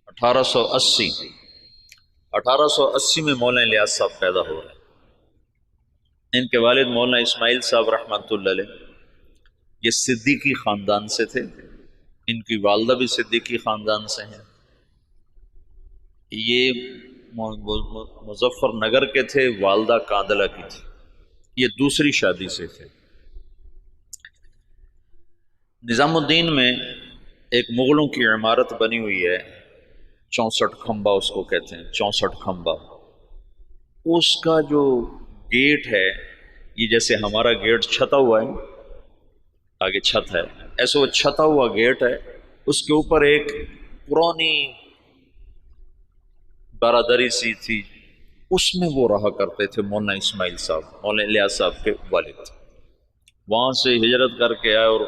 1880 1880 میں مولانا الیاس صاحب پیدا ہو رہے ہیں۔ ان کے والد مولانا اسماعیل صاحب رحمۃ اللہ علیہ یہ صدیقی خاندان سے تھے، ان کی والدہ بھی صدیقی خاندان سے ہیں۔ یہ مظفر نگر کے تھے، والدہ کاندلہ کی تھی، یہ دوسری شادی سے تھے۔ نظام الدین میں ایک مغلوں کی عمارت بنی ہوئی ہے، 64 کھمبا اس کو کہتے ہیں، 64 کھمبا۔ اس کا جو گیٹ ہے یہ جیسے ہمارا گیٹ چھتا ہوا ہے، آگے چھت ہے، ایسے وہ چھتا ہوا گیٹ ہے، اس کے اوپر ایک پرانی برادری سی تھی، اس میں وہ رہا کرتے تھے مولانا اسماعیل صاحب، مولانا الیاس صاحب کے والد۔ وہاں سے ہجرت کر کے آئے اور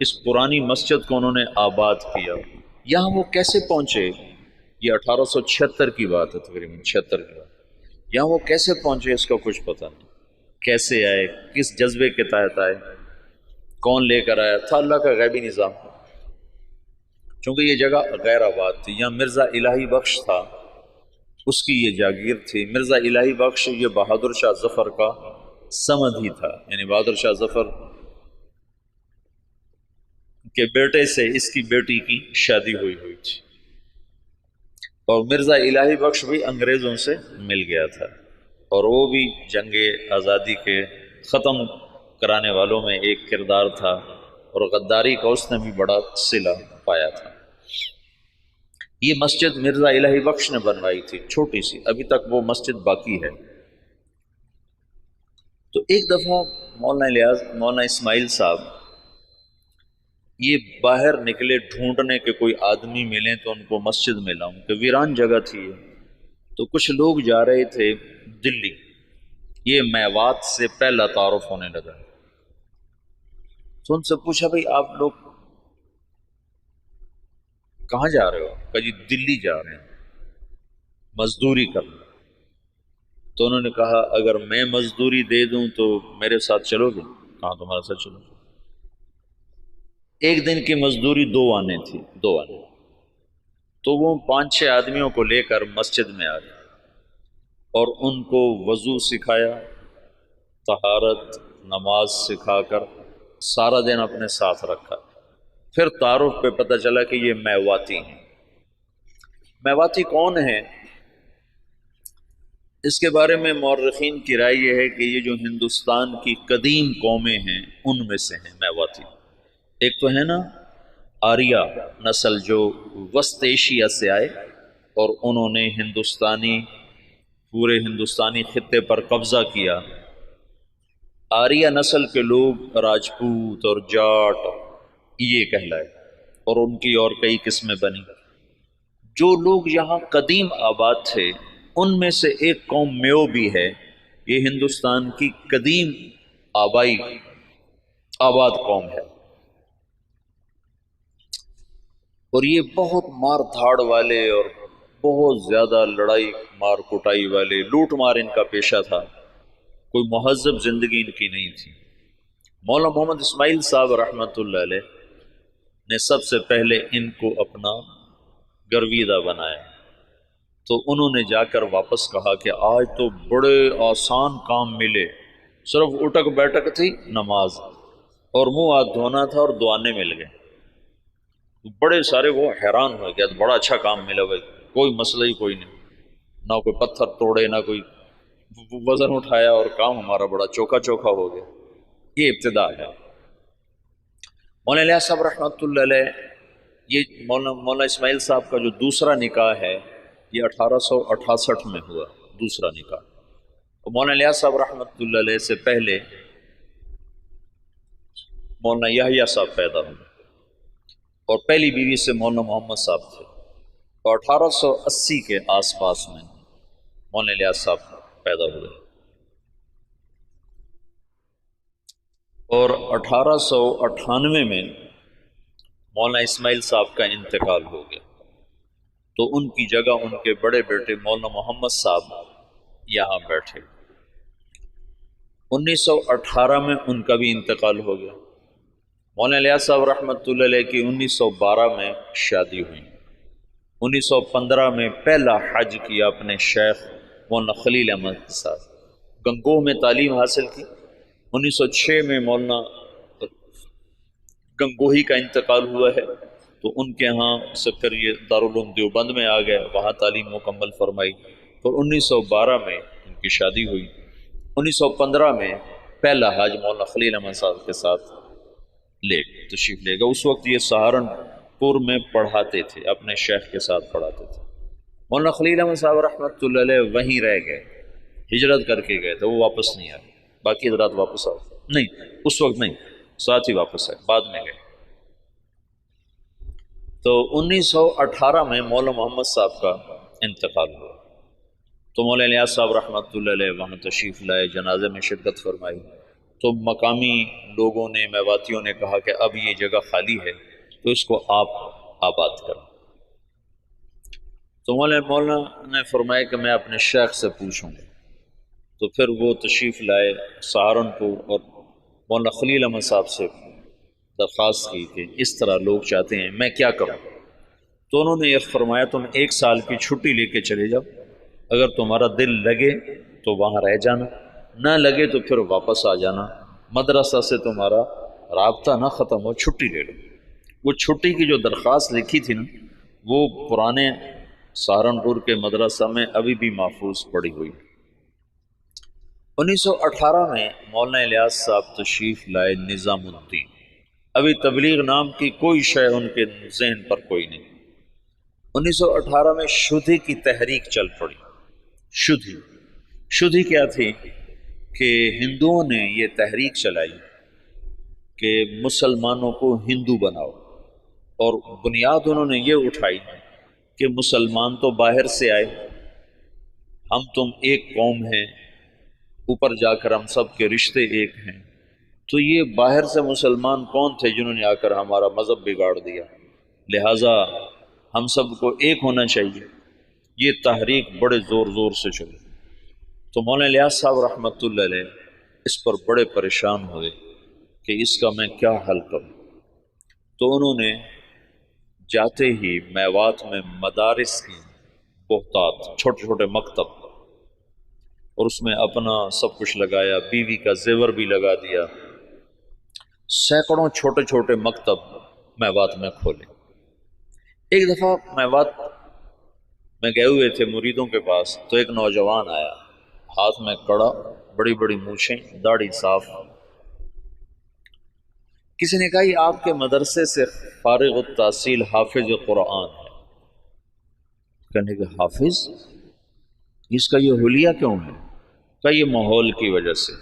اس پرانی مسجد کو انہوں نے آباد کیا۔ یہاں وہ کیسے پہنچے؟ یہ 1876 کی بات ہے، تقریباً 76 کی بات۔ یہاں وہ کیسے پہنچے اس کا کچھ پتہ نہیں، کیسے آئے، کس جذبے کے تحت آئے، کون لے کر آیا تھا، اللہ کا غیبی نظام۔ چونکہ یہ جگہ غیر آباد تھی، یہاں مرزا الہی بخش تھا، اس کی یہ جاگیر تھی۔ مرزا الہی بخش یہ بہادر شاہ ظفر کا سمد ہی تھا، یعنی بہادر شاہ ظفر کے بیٹے سے اس کی بیٹی کی شادی ہوئی تھی، اور مرزا الہی بخش بھی انگریزوں سے مل گیا تھا، اور وہ بھی جنگ آزادی کے ختم کرانے والوں میں ایک کردار تھا، اور غداری کا اس نے بھی بڑا صلہ پایا تھا۔ یہ مسجد مرزا الہی بخش نے بنوائی تھی، چھوٹی سی، ابھی تک وہ مسجد باقی ہے۔ تو ایک دفعہ مولانا اسماعیل صاحب یہ باہر نکلے ڈھونڈنے کے کوئی آدمی ملیں تو ان کو مسجد میں لاؤں، کہ ویران جگہ تھی۔ تو کچھ لوگ جا رہے تھے دلی، یہ میوات سے پہلا تعارف ہونے لگا، تو ان سے پوچھا بھئی آپ لوگ کہاں جا رہے ہو؟ کہ جی دلی جا رہے ہیں مزدوری کرنا۔ تو انہوں نے کہا اگر میں مزدوری دے دوں تو میرے ساتھ چلو گے؟ کہاں تمہارے ساتھ چلو؟ ایک دن کی مزدوری 2 آنے تھی، 2 آنے۔ تو وہ 5-6 آدمیوں کو لے کر مسجد میں آ گئے اور ان کو وضو سکھایا، طہارت، نماز سکھا کر سارا دن اپنے ساتھ رکھا۔ پھر تعارف پہ پتہ چلا کہ یہ میواتی ہیں۔ میواتی کون ہیں؟ اس کے بارے میں مورخین کی رائے یہ ہے کہ یہ جو ہندوستان کی قدیم قومیں ہیں ان میں سے ہیں میواتی۔ ایک تو ہے نا آریہ نسل جو وسط ایشیا سے آئے اور انہوں نے پورے ہندوستانی خطے پر قبضہ کیا۔ آریہ نسل کے لوگ راجپوت اور جاٹ یہ کہلائے، اور ان کی اور کئی قسمیں بنی۔ جو لوگ یہاں قدیم آباد تھے ان میں سے ایک قوم میو بھی ہے، یہ ہندوستان کی قدیم آبائی آباد قوم ہے، اور یہ بہت مار دھاڑ والے اور بہت زیادہ لڑائی مار کٹائی والے، لوٹ مار ان کا پیشہ تھا، کوئی مہذب زندگی ان کی نہیں تھی۔ مولانا محمد اسماعیل صاحب رحمۃ اللہ علیہ نے سب سے پہلے ان کو اپنا گرویدہ بنایا، تو انہوں نے جا کر واپس کہا کہ آج تو بڑے آسان کام ملے، صرف اٹک بیٹک تھی، نماز اور منہ ہاتھ دھونا تھا اور دعانے مل گئے۔ بڑے سارے وہ حیران ہو گیا، بڑا اچھا کام ملا بھائی، کوئی مسئلہ ہی کوئی نہیں، نہ کوئی پتھر توڑے نہ کوئی وزن اٹھایا، اور کام ہمارا بڑا چوکھا چوکھا ہو گیا۔ یہ ابتدا ہے۔ مولانا الیاس صاحب رحمۃ اللہ علیہ، یہ مولانا اسماعیل صاحب کا جو دوسرا نکاح ہے یہ 1868 میں ہوا، دوسرا نکاح۔ مولانا الیاس صاحب رحمۃ اللہ علیہ سے پہلے مولانا یحییٰ صاحب پیدا ہوئے، اور پہلی بیوی سے مولانا محمد صاحب تھے، اور 1880 کے آس پاس میں مولانا الیاس صاحب پیدا ہوئے، اور 1898 میں مولانا اسماعیل صاحب کا انتقال ہو گیا، تو ان کی جگہ ان کے بڑے بیٹے مولانا محمد صاحب یہاں بیٹھے۔ 1918 میں ان کا بھی انتقال ہو گیا۔ مولانا الیاس صاحب رحمۃ اللہ علیہ کی 1912 میں شادی ہوئی، 1915 میں پہلا حج کیا اپنے شیخ مولانا خلیل احمد کے ساتھ، گنگوہ میں تعلیم حاصل کی۔ 1906 میں مولانا گنگوہی کا انتقال ہوا ہے، تو ان کے ہاں سے پھر یہ دارالعلوم دیوبند میں آ گئے، وہاں تعلیم مکمل فرمائی۔ پھر 1912 میں ان کی شادی ہوئی۔ 1915 میں پہلا حج مولانا خلیل احمد صاحب کے ساتھ تشریف لے گئے۔ اس وقت یہ سہارنپور میں پڑھاتے تھے، اپنے شیخ کے ساتھ پڑھاتے تھے۔ مولانا خلیل احمد صاحب رحمۃ اللہ علیہ وہیں رہ گئے، ہجرت کر کے گئے تھے، وہ واپس نہیں آئے۔ باقی حضرات واپس آئے نہیں، اس وقت نہیں، ساتھ ہی واپس آئے، بعد میں گئے۔ تو 1918 میں مولانا محمد صاحب کا انتقال ہوا، تو مولانا الیاس صاحب رحمۃ اللہ علیہ وہاں تشریف لائے، جنازے میں شرکت فرمائی۔ تو مقامی لوگوں نے، میواتیوں نے کہا کہ اب یہ جگہ خالی ہے تو اس کو آپ آباد کریں۔ تو مولانا نے فرمایا کہ میں اپنے شیخ سے پوچھوں گا۔ تو پھر وہ تشریف لائے سہارنپور، اور مولانا خلیل احمد صاحب سے درخواست کی کہ اس طرح لوگ چاہتے ہیں، میں کیا کروں؟ تو انہوں نے یہ فرمایا تم 1 سال کی چھٹی لے کے چلے جاؤ، اگر تمہارا دل لگے تو وہاں رہ جانا، نہ لگے تو پھر واپس آ جانا، مدرسہ سے تمہارا رابطہ نہ ختم ہو، چھٹی لے لو۔ وہ چھٹی کی جو درخواست لکھی تھی نا، وہ پرانے سہارنپور کے مدرسہ میں ابھی بھی محفوظ پڑی ہوئی۔ 1918 میں مولانا الیاس صاحب تشریف لائے نظام الدین۔ ابھی تبلیغ نام کی کوئی شے ان کے ذہن پر کوئی نہیں۔ 1918 میں شدھی کی تحریک چل پڑی۔ شدھی کیا تھی کہ ہندوؤں نے یہ تحریک چلائی کہ مسلمانوں کو ہندو بناؤ، اور بنیاد انہوں نے یہ اٹھائی کہ مسلمان تو باہر سے آئے، ہم تم ایک قوم ہیں، اوپر جا کر ہم سب کے رشتے ایک ہیں، تو یہ باہر سے مسلمان کون تھے جنہوں نے آ کر ہمارا مذہب بگاڑ دیا، لہٰذا ہم سب کو ایک ہونا چاہیے۔ یہ تحریک بڑے زور سے چلی، تو مولانا الیاس صاحب رحمۃ اللہ علیہ اس پر بڑے پریشان ہوئے کہ اس کا میں کیا حل کروں۔ تو انہوں نے جاتے ہی میوات میں مدارس کی بہتات، چھوٹے چھوٹے مکتب، اور اس میں اپنا سب کچھ لگایا، بیوی کا زیور بھی لگا دیا، سینکڑوں چھوٹے چھوٹے مکتب میوات میں کھولے۔ ایک دفعہ میوات میں گئے ہوئے تھے مریدوں کے پاس، تو ایک نوجوان آیا، ہاتھ میں کڑا، بڑی بڑی مونچھیں، داڑھی صاف۔ کسی نے کہا یہ آپ کے مدرسے سے فارغ التحصیل حافظ قرآن ہے۔ کہنے کہ حافظ، اس کا یہ حلیہ کیوں ہے؟ کہ یہ ماحول کی وجہ سے۔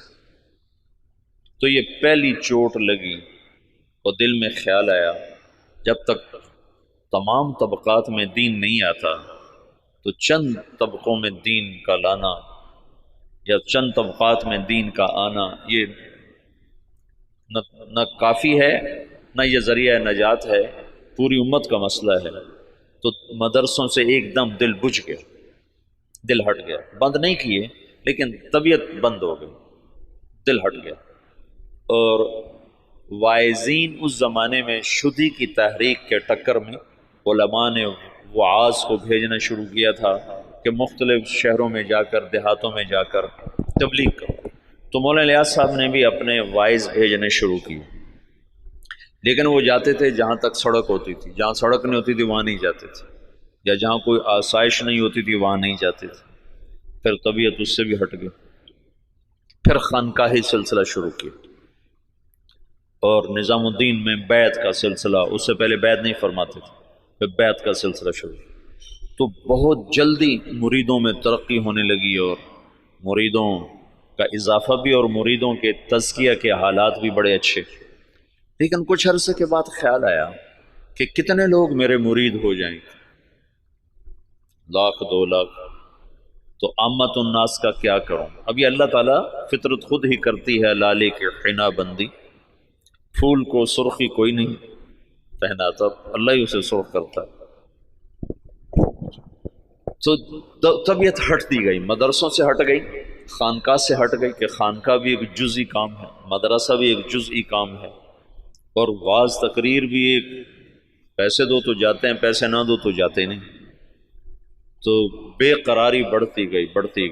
تو یہ پہلی چوٹ لگی اور دل میں خیال آیا، جب تک تمام طبقات میں دین نہیں آتا تو چند طبقوں میں دین کا لانا یا چند طبقات میں دین کا آنا یہ نہ کافی ہے، نہ یہ ذریعہ نجات ہے، پوری امت کا مسئلہ ہے۔ تو مدرسوں سے ایک دم دل بجھ گیا، دل ہٹ گیا، بند نہیں کیے لیکن طبیعت بند ہو گئی، دل ہٹ گیا۔ اور وائزین اس زمانے میں شدھی کی تحریک کے ٹکر میں علماء نے وعاظ کو بھیجنا شروع کیا تھا کہ مختلف شہروں میں جا کر، دیہاتوں میں جا کر تبلیغ کرو۔ تو مولانا الیاس صاحب نے بھی اپنے وائز بھیجنے شروع کی، لیکن وہ جاتے تھے جہاں تک سڑک ہوتی تھی، جہاں سڑک نہیں ہوتی تھی وہاں نہیں جاتے تھے، یا جہاں کوئی آسائش نہیں ہوتی تھی وہاں نہیں جاتے تھے۔ پھر طبیعت اس سے بھی ہٹ گئی، پھر خانقاہی سلسلہ شروع کیا، اور نظام الدین میں بیعت کا سلسلہ، اس سے پہلے بیعت نہیں فرماتے تھے، پھر بیعت کا سلسلہ شروع کیا۔ تو بہت جلدی مریدوں میں ترقی ہونے لگی، اور مریدوں کا اضافہ بھی، اور مریدوں کے تزکیہ کے حالات بھی بڑے اچھے۔ لیکن کچھ عرصے کے بعد خیال آیا کہ کتنے لوگ میرے مرید ہو جائیں گے، 1,00,000 2 لاکھ، تو عامت الناس کا کیا کروں؟ ابھی اللہ تعالیٰ فطرت خود ہی کرتی ہے لالے کے حنا بندی، پھول کو سرخی کوئی نہیں پہناتا، اللہ ہی اسے سرخ کرتا ہے۔ تو طبیعت ہٹتی گئی، مدرسوں سے ہٹ گئی، خانقاہ سے ہٹ گئی کہ خانقاہ بھی ایک جزئی کام ہے، مدرسہ بھی ایک جزئی کام ہے، اور واعظ تقریر بھی ایک، پیسے دو تو جاتے ہیں، پیسے نہ دو تو جاتے نہیں۔ تو بے قراری بڑھتی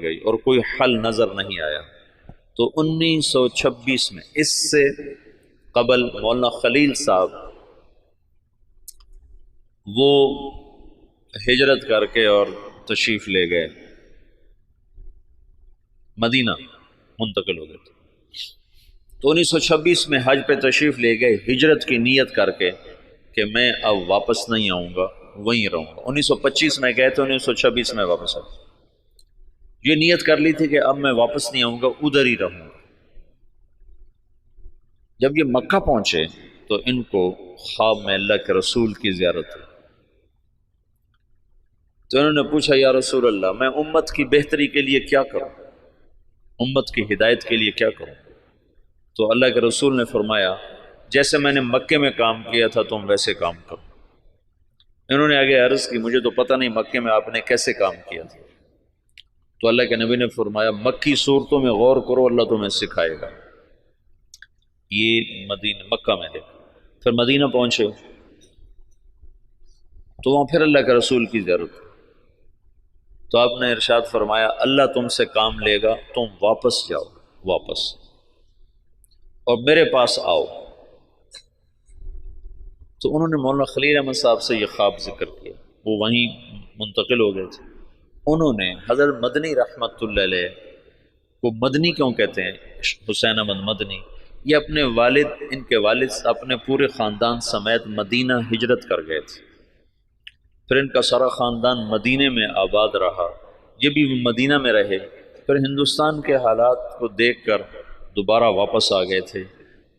گئی اور کوئی حل نظر نہیں آیا۔ تو 1926 میں، اس سے قبل مولانا خلیل صاحب وہ ہجرت کر کے اور تشریف لے گئے، مدینہ منتقل ہو گئے تھے۔ تو 1926 میں حج پہ تشریف لے گئے، ہجرت کی نیت کر کے کہ میں اب واپس نہیں آؤں گا، وہیں رہوں گا۔ 1925 میں گئے تو 1926 میں واپس آؤں، یہ نیت کر لی تھی کہ اب میں واپس نہیں آؤں گا، ادھر ہی رہوں گا۔ جب یہ مکہ پہنچے تو ان کو خواب میں اللہ کے رسول کی زیارت ہوئی، تو انہوں نے پوچھا یا رسول اللہ، میں امت کی بہتری کے لیے کیا کروں، امت کی ہدایت کے لیے کیا کروں؟ تو اللہ کے رسول نے فرمایا جیسے میں نے مکے میں کام کیا تھا تم ویسے کام کرو۔ انہوں نے آگے عرض کی مجھے تو پتہ نہیں مکے میں آپ نے کیسے کام کیا تھا، تو اللہ کے نبی نے فرمایا مکی صورتوں میں غور کرو، اللہ تمہیں سکھائے گا۔ یہ مکہ میں دیکھا، پھر مدینہ پہنچے تو وہاں پھر اللہ کے رسول کی زیارت ہوئی، تو آپ نے ارشاد فرمایا اللہ تم سے کام لے گا، تم واپس جاؤ، واپس اور میرے پاس آؤ۔ تو انہوں نے مولانا خلیل احمد صاحب سے یہ خواب ذکر کیا، وہ وہیں منتقل ہو گئے تھے۔ انہوں نے حضرت مدنی رحمت اللہ علیہ کو مدنی کیوں کہتے ہیں، حسین احمد مدنی، یہ اپنے والد، ان کے والد اپنے پورے خاندان سمیت مدینہ ہجرت کر گئے تھے، پھر ان کا سارا خاندان مدینے میں آباد رہا، یہ بھی مدینہ میں رہے، پھر ہندوستان کے حالات کو دیکھ کر دوبارہ واپس آ گئے تھے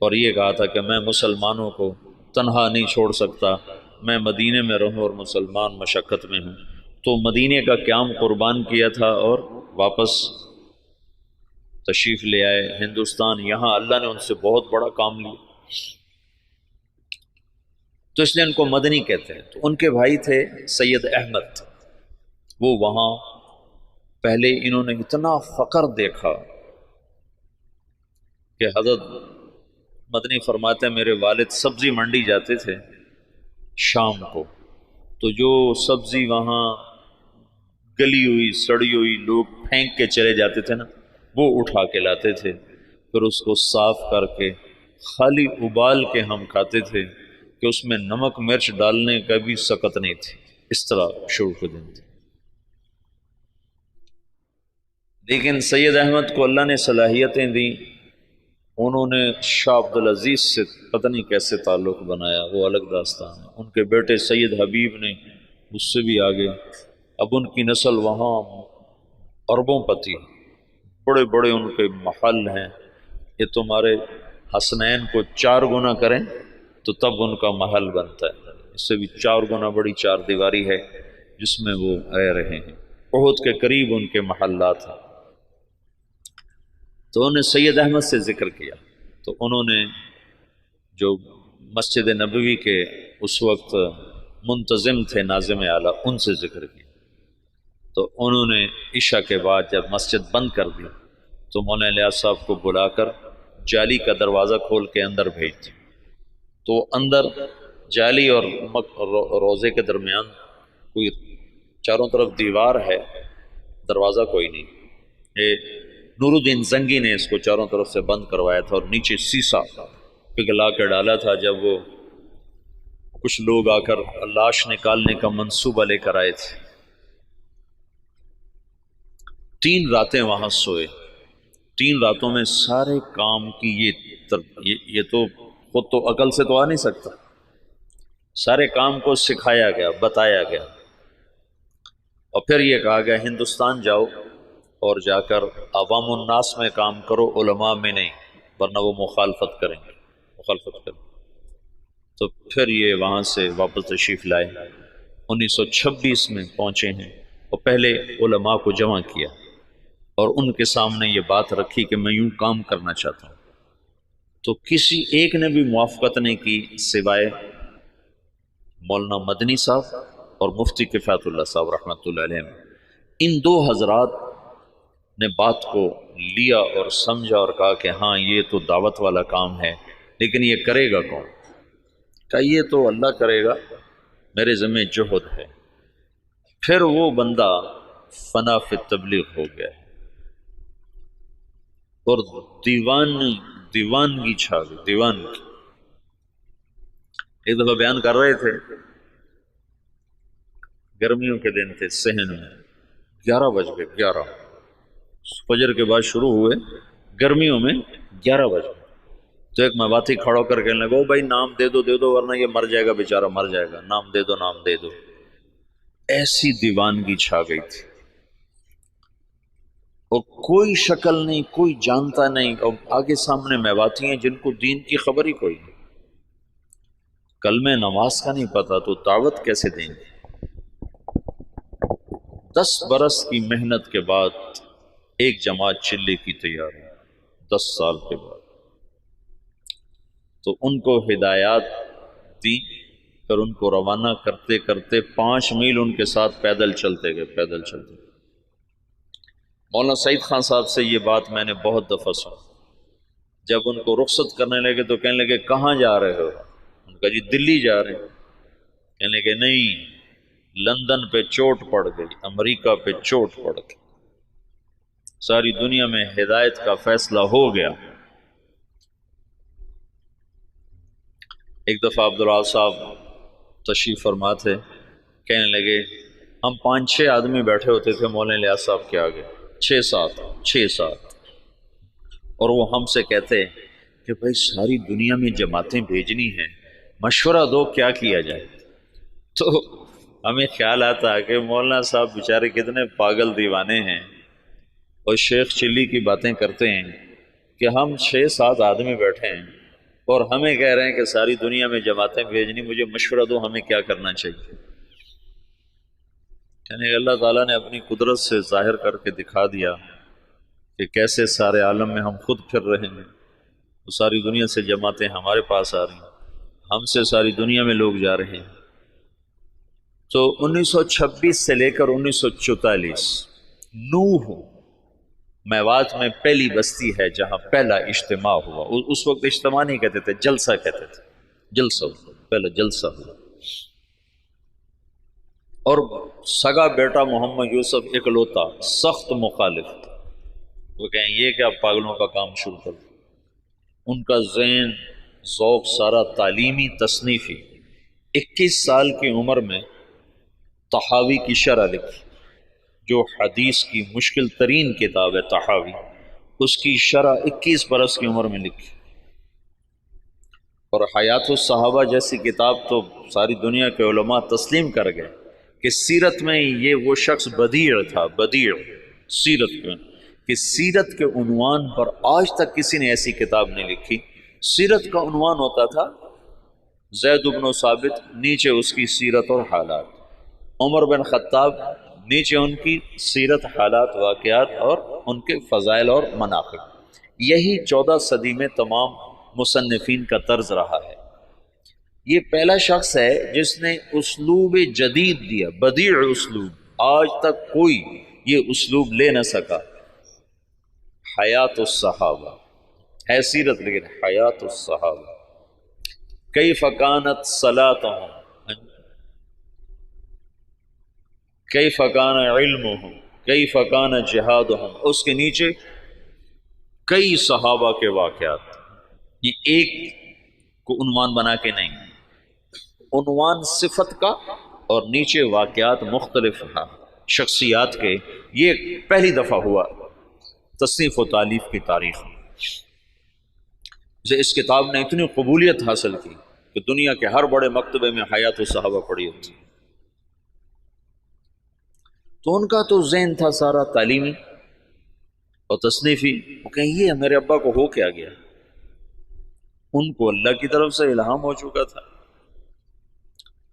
اور یہ کہا تھا کہ میں مسلمانوں کو تنہا نہیں چھوڑ سکتا، میں مدینے میں رہوں اور مسلمان مشقت میں ہوں، تو مدینے کا قیام قربان کیا تھا اور واپس تشریف لے آئے ہندوستان۔ یہاں اللہ نے ان سے بہت بڑا کام لیا، تو اس لیے ان کو مدنی کہتے ہیں۔ تو ان کے بھائی تھے سید احمد، وہ وہاں پہلے انہوں نے اتنا فقر دیکھا کہ حضرت مدنی فرماتے ہیں میرے والد سبزی منڈی جاتے تھے شام کو، تو جو سبزی وہاں گلی ہوئی سڑی ہوئی لوگ پھینک کے چلے جاتے تھے نا، وہ اٹھا کے لاتے تھے، پھر اس کو صاف کر کے خالی ابال کے ہم کھاتے تھے کہ اس میں نمک مرچ ڈالنے کا بھی سکت نہیں تھی، اس طرح شروع کے دن تھے۔ لیکن سید احمد کو اللہ نے صلاحیتیں دیں، انہوں نے شاہ عبدالعزیز سے پتہ نہیں کیسے تعلق بنایا، وہ الگ داستان ہے۔ ان کے بیٹے سید حبیب نے اس سے بھی آگے، اب ان کی نسل وہاں اربوں پتی، بڑے بڑے ان کے محل ہیں، یہ تمہارے حسنین کو 4 گنا کریں تو تب ان کا محل بنتا ہے، اس سے بھی 4 گنا بڑی 4 دیواری ہے جس میں وہ رہ رہے ہیں، احد کے قریب ان کے محلات ہیں۔ تو انہوں نے سید احمد سے ذکر کیا، تو انہوں نے جو مسجد نبوی کے اس وقت منتظم تھے ناظم اعلیٰ، ان سے ذکر کیا، تو انہوں نے عشاء کے بعد جب مسجد بند کر دی تو مولانا الیاس صاحب کو بلا کر جالی کا دروازہ کھول کے اندر بھیج دی، تو اندر جالی اور روزے کے درمیان کوئی چاروں طرف دیوار ہے، دروازہ کوئی نہیں، یہ نور الدین زنگی نے اس کو چاروں طرف سے بند کروایا تھا اور نیچے سیسا پگھلا کے ڈالا تھا۔ جب وہ کچھ لوگ آ کر لاش نکالنے کا منصوبہ لے کر آئے تھے، 3 راتیں وہاں سوئے، 3 راتوں میں سارے کام کی یہ تو خود تو عقل سے تو آ نہیں سکتا، سارے کام کو سکھایا گیا، بتایا گیا، اور پھر یہ کہا گیا ہندوستان جاؤ اور جا کر عوام الناس میں کام کرو، علماء میں نہیں، ورنہ وہ مخالفت کریں گے، تو پھر یہ وہاں سے واپس تشریف لائے، 1926 میں پہنچے ہیں، اور پہلے علماء کو جمع کیا اور ان کے سامنے یہ بات رکھی کہ میں یوں کام کرنا چاہتا ہوں، تو کسی ایک نے بھی موافقت نہیں کی سوائے مولانا مدنی صاحب اور مفتی کفایت اللہ صاحب رحمۃ اللہ علیہ۔ ان 2 حضرات نے بات کو لیا اور سمجھا اور کہا کہ ہاں یہ تو دعوت والا کام ہے، لیکن یہ کرے گا کون؟ کہا یہ تو اللہ کرے گا، میرے ذمہ جہد ہے۔ پھر وہ بندہ فنا فی تبلیغ ہو گیا اور دیوانگی چھا گئی، دیوانگی۔ ایک دفعہ بیان کر رہے تھے، گرمیوں کے دن تھے، صحن میں 11 بج گئے، 11 فجر کے بعد شروع ہوئے، گرمیوں میں 11 بج گئے۔ تو ایک مواتی کھڑا کر کہنے لگا، بھائی نام دے دو ورنہ یہ مر جائے گا، بیچارہ مر جائے گا، نام دے دو۔ ایسی دیوانگی چھا گئی تھی، اور کوئی شکل نہیں، کوئی جانتا نہیں، اور آگے سامنے میواتی ہیں جن کو دین کی خبر ہی کوئی نہیں، کلمہ نماز کا نہیں پتا، تو دعوت کیسے دیں گے؟ 10 برس کی محنت کے بعد ایک جماعت چلے کی تیاری، 10 سال کے بعد، تو ان کو ہدایات دی، پھر ان کو روانہ کرتے کرتے 5 میل ان کے ساتھ پیدل چلتے گئے، پیدل چلتے گئے۔ مولانا سعید خان صاحب سے یہ بات میں نے بہت دفعہ سنی، جب ان کو رخصت کرنے لگے تو کہنے لگے کہاں جا رہے ہو؟ ان کا جی دلی جا رہے ہیں۔ کہنے لگے نہیں، لندن پہ چوٹ پڑ گئی، امریکہ پہ چوٹ پڑ گئی، ساری دنیا میں ہدایت کا فیصلہ ہو گیا۔ ایک دفعہ عبداللہ صاحب تشریف فرما تھے، کہنے لگے ہم 5-6 آدمی بیٹھے ہوتے تھے مولانا الیاس صاحب کے آگے، 6-7 اور وہ ہم سے کہتے کہ بھائی ساری دنیا میں جماعتیں بھیجنی ہیں، مشورہ دو کیا کیا جائے۔ تو ہمیں خیال آتا کہ مولانا صاحب بیچارے کتنے پاگل دیوانے ہیں، اور شیخ چلی کی باتیں کرتے ہیں کہ ہم 6-7 آدمی بیٹھے ہیں اور ہمیں کہہ رہے ہیں کہ ساری دنیا میں جماعتیں بھیجنی، مجھے مشورہ دو ہمیں کیا کرنا چاہیے۔ یعنی اللہ تعالیٰ نے اپنی قدرت سے ظاہر کر کے دکھا دیا کہ کیسے سارے عالم میں ہم خود پھر رہے ہیں، تو ساری دنیا سے جماعتیں ہمارے پاس آ رہی ہیں، ہم سے ساری دنیا میں لوگ جا رہے ہیں۔ تو 1926 سے لے کر 1944 نوح میوات میں پہلی بستی ہے جہاں پہلا اجتماع ہوا۔ اس وقت اجتماع نہیں کہتے تھے، جلسہ کہتے تھے، جلسہ، پہلا جلسہ ہوا۔ اور سگا بیٹا محمد یوسف اکلوتا سخت مخالف، وہ کہیں یہ کہ آپ پاگلوں کا کام شروع کر دیں۔ ان کا ذہن ذوق سارا تعلیمی تصنیفی، 21 سال کی عمر میں طحاوی کی شرح لکھی، جو حدیث کی مشکل ترین کتاب ہے طحاوی، اس کی شرح 21 برس کی عمر میں لکھی۔ اور حیات الصحابہ جیسی کتاب تو ساری دنیا کے علماء تسلیم کر گئے کہ سیرت میں یہ وہ شخص بدیع تھا، بدیع سیرت میں، کہ سیرت کے عنوان پر آج تک کسی نے ایسی کتاب نہیں لکھی۔ سیرت کا عنوان ہوتا تھا زید بن ثابت، نیچے اس کی سیرت اور حالات، عمر بن خطاب، نیچے ان کی سیرت، حالات، واقعات اور ان کے فضائل اور مناقب۔ یہی 14 صدی میں تمام مصنفین کا طرز رہا ہے۔ یہ پہلا شخص ہے جس نے اسلوب جدید دیا، بدیع اسلوب، آج تک کوئی یہ اسلوب لے نہ سکا۔ حیات الصحابہ ہے سیرت، لیکن حیات الصحابہ، کیف کانت صلاتہم، کیف کان علمہم، کیف کان جہادہم، اس کے نیچے کئی صحابہ کے واقعات۔ یہ ایک کو عنوان بنا کے نہیں، عنوان صفت کا اور نیچے واقعات مختلف ہیں شخصیات کے۔ یہ پہلی دفعہ ہوا تصنیف و تالیف کی تاریخ میں۔ اس کتاب نے اتنی قبولیت حاصل کی کہ دنیا کے ہر بڑے مکتبے میں حیات الصحابہ پڑھی ہوتی۔ تو ان کا تو ذہن تھا سارا تعلیمی اور تصنیفی، وہ کہیں یہ میرے ابا کو ہو کیا گیا، ان کو اللہ کی طرف سے الہام ہو چکا تھا۔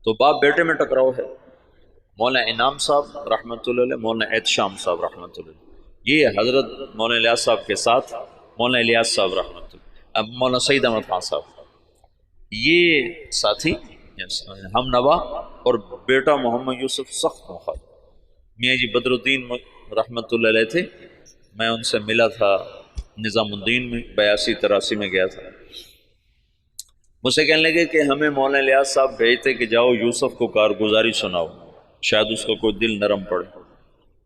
تو باپ بیٹے میں ٹکراؤ ہے، مولانا انعام صاحب رحمۃ اللہ علیہ، مولانا احتشام صاحب رحمۃ اللہ علیہ، یہ حضرت مولانا الیاس صاحب کے ساتھ مولانا الیاس صاحب رحمۃ اللہ، اب مولانا سعید احمد خان صاحب، یہ ساتھی ہم نوا، اور بیٹا محمد یوسف سخت مخالف۔ میاں جی بدر الدین رحمۃ اللہ علیہ تھے، میں ان سے ملا تھا نظام الدین میں، 82-83 میں گیا تھا۔ مجھ سے کہنے لگے کہ ہمیں مولانا الیاس صاحب بھیجتے کہ جاؤ یوسف کو کارگزاری سناؤ، شاید اس کا کوئی دل نرم پڑے۔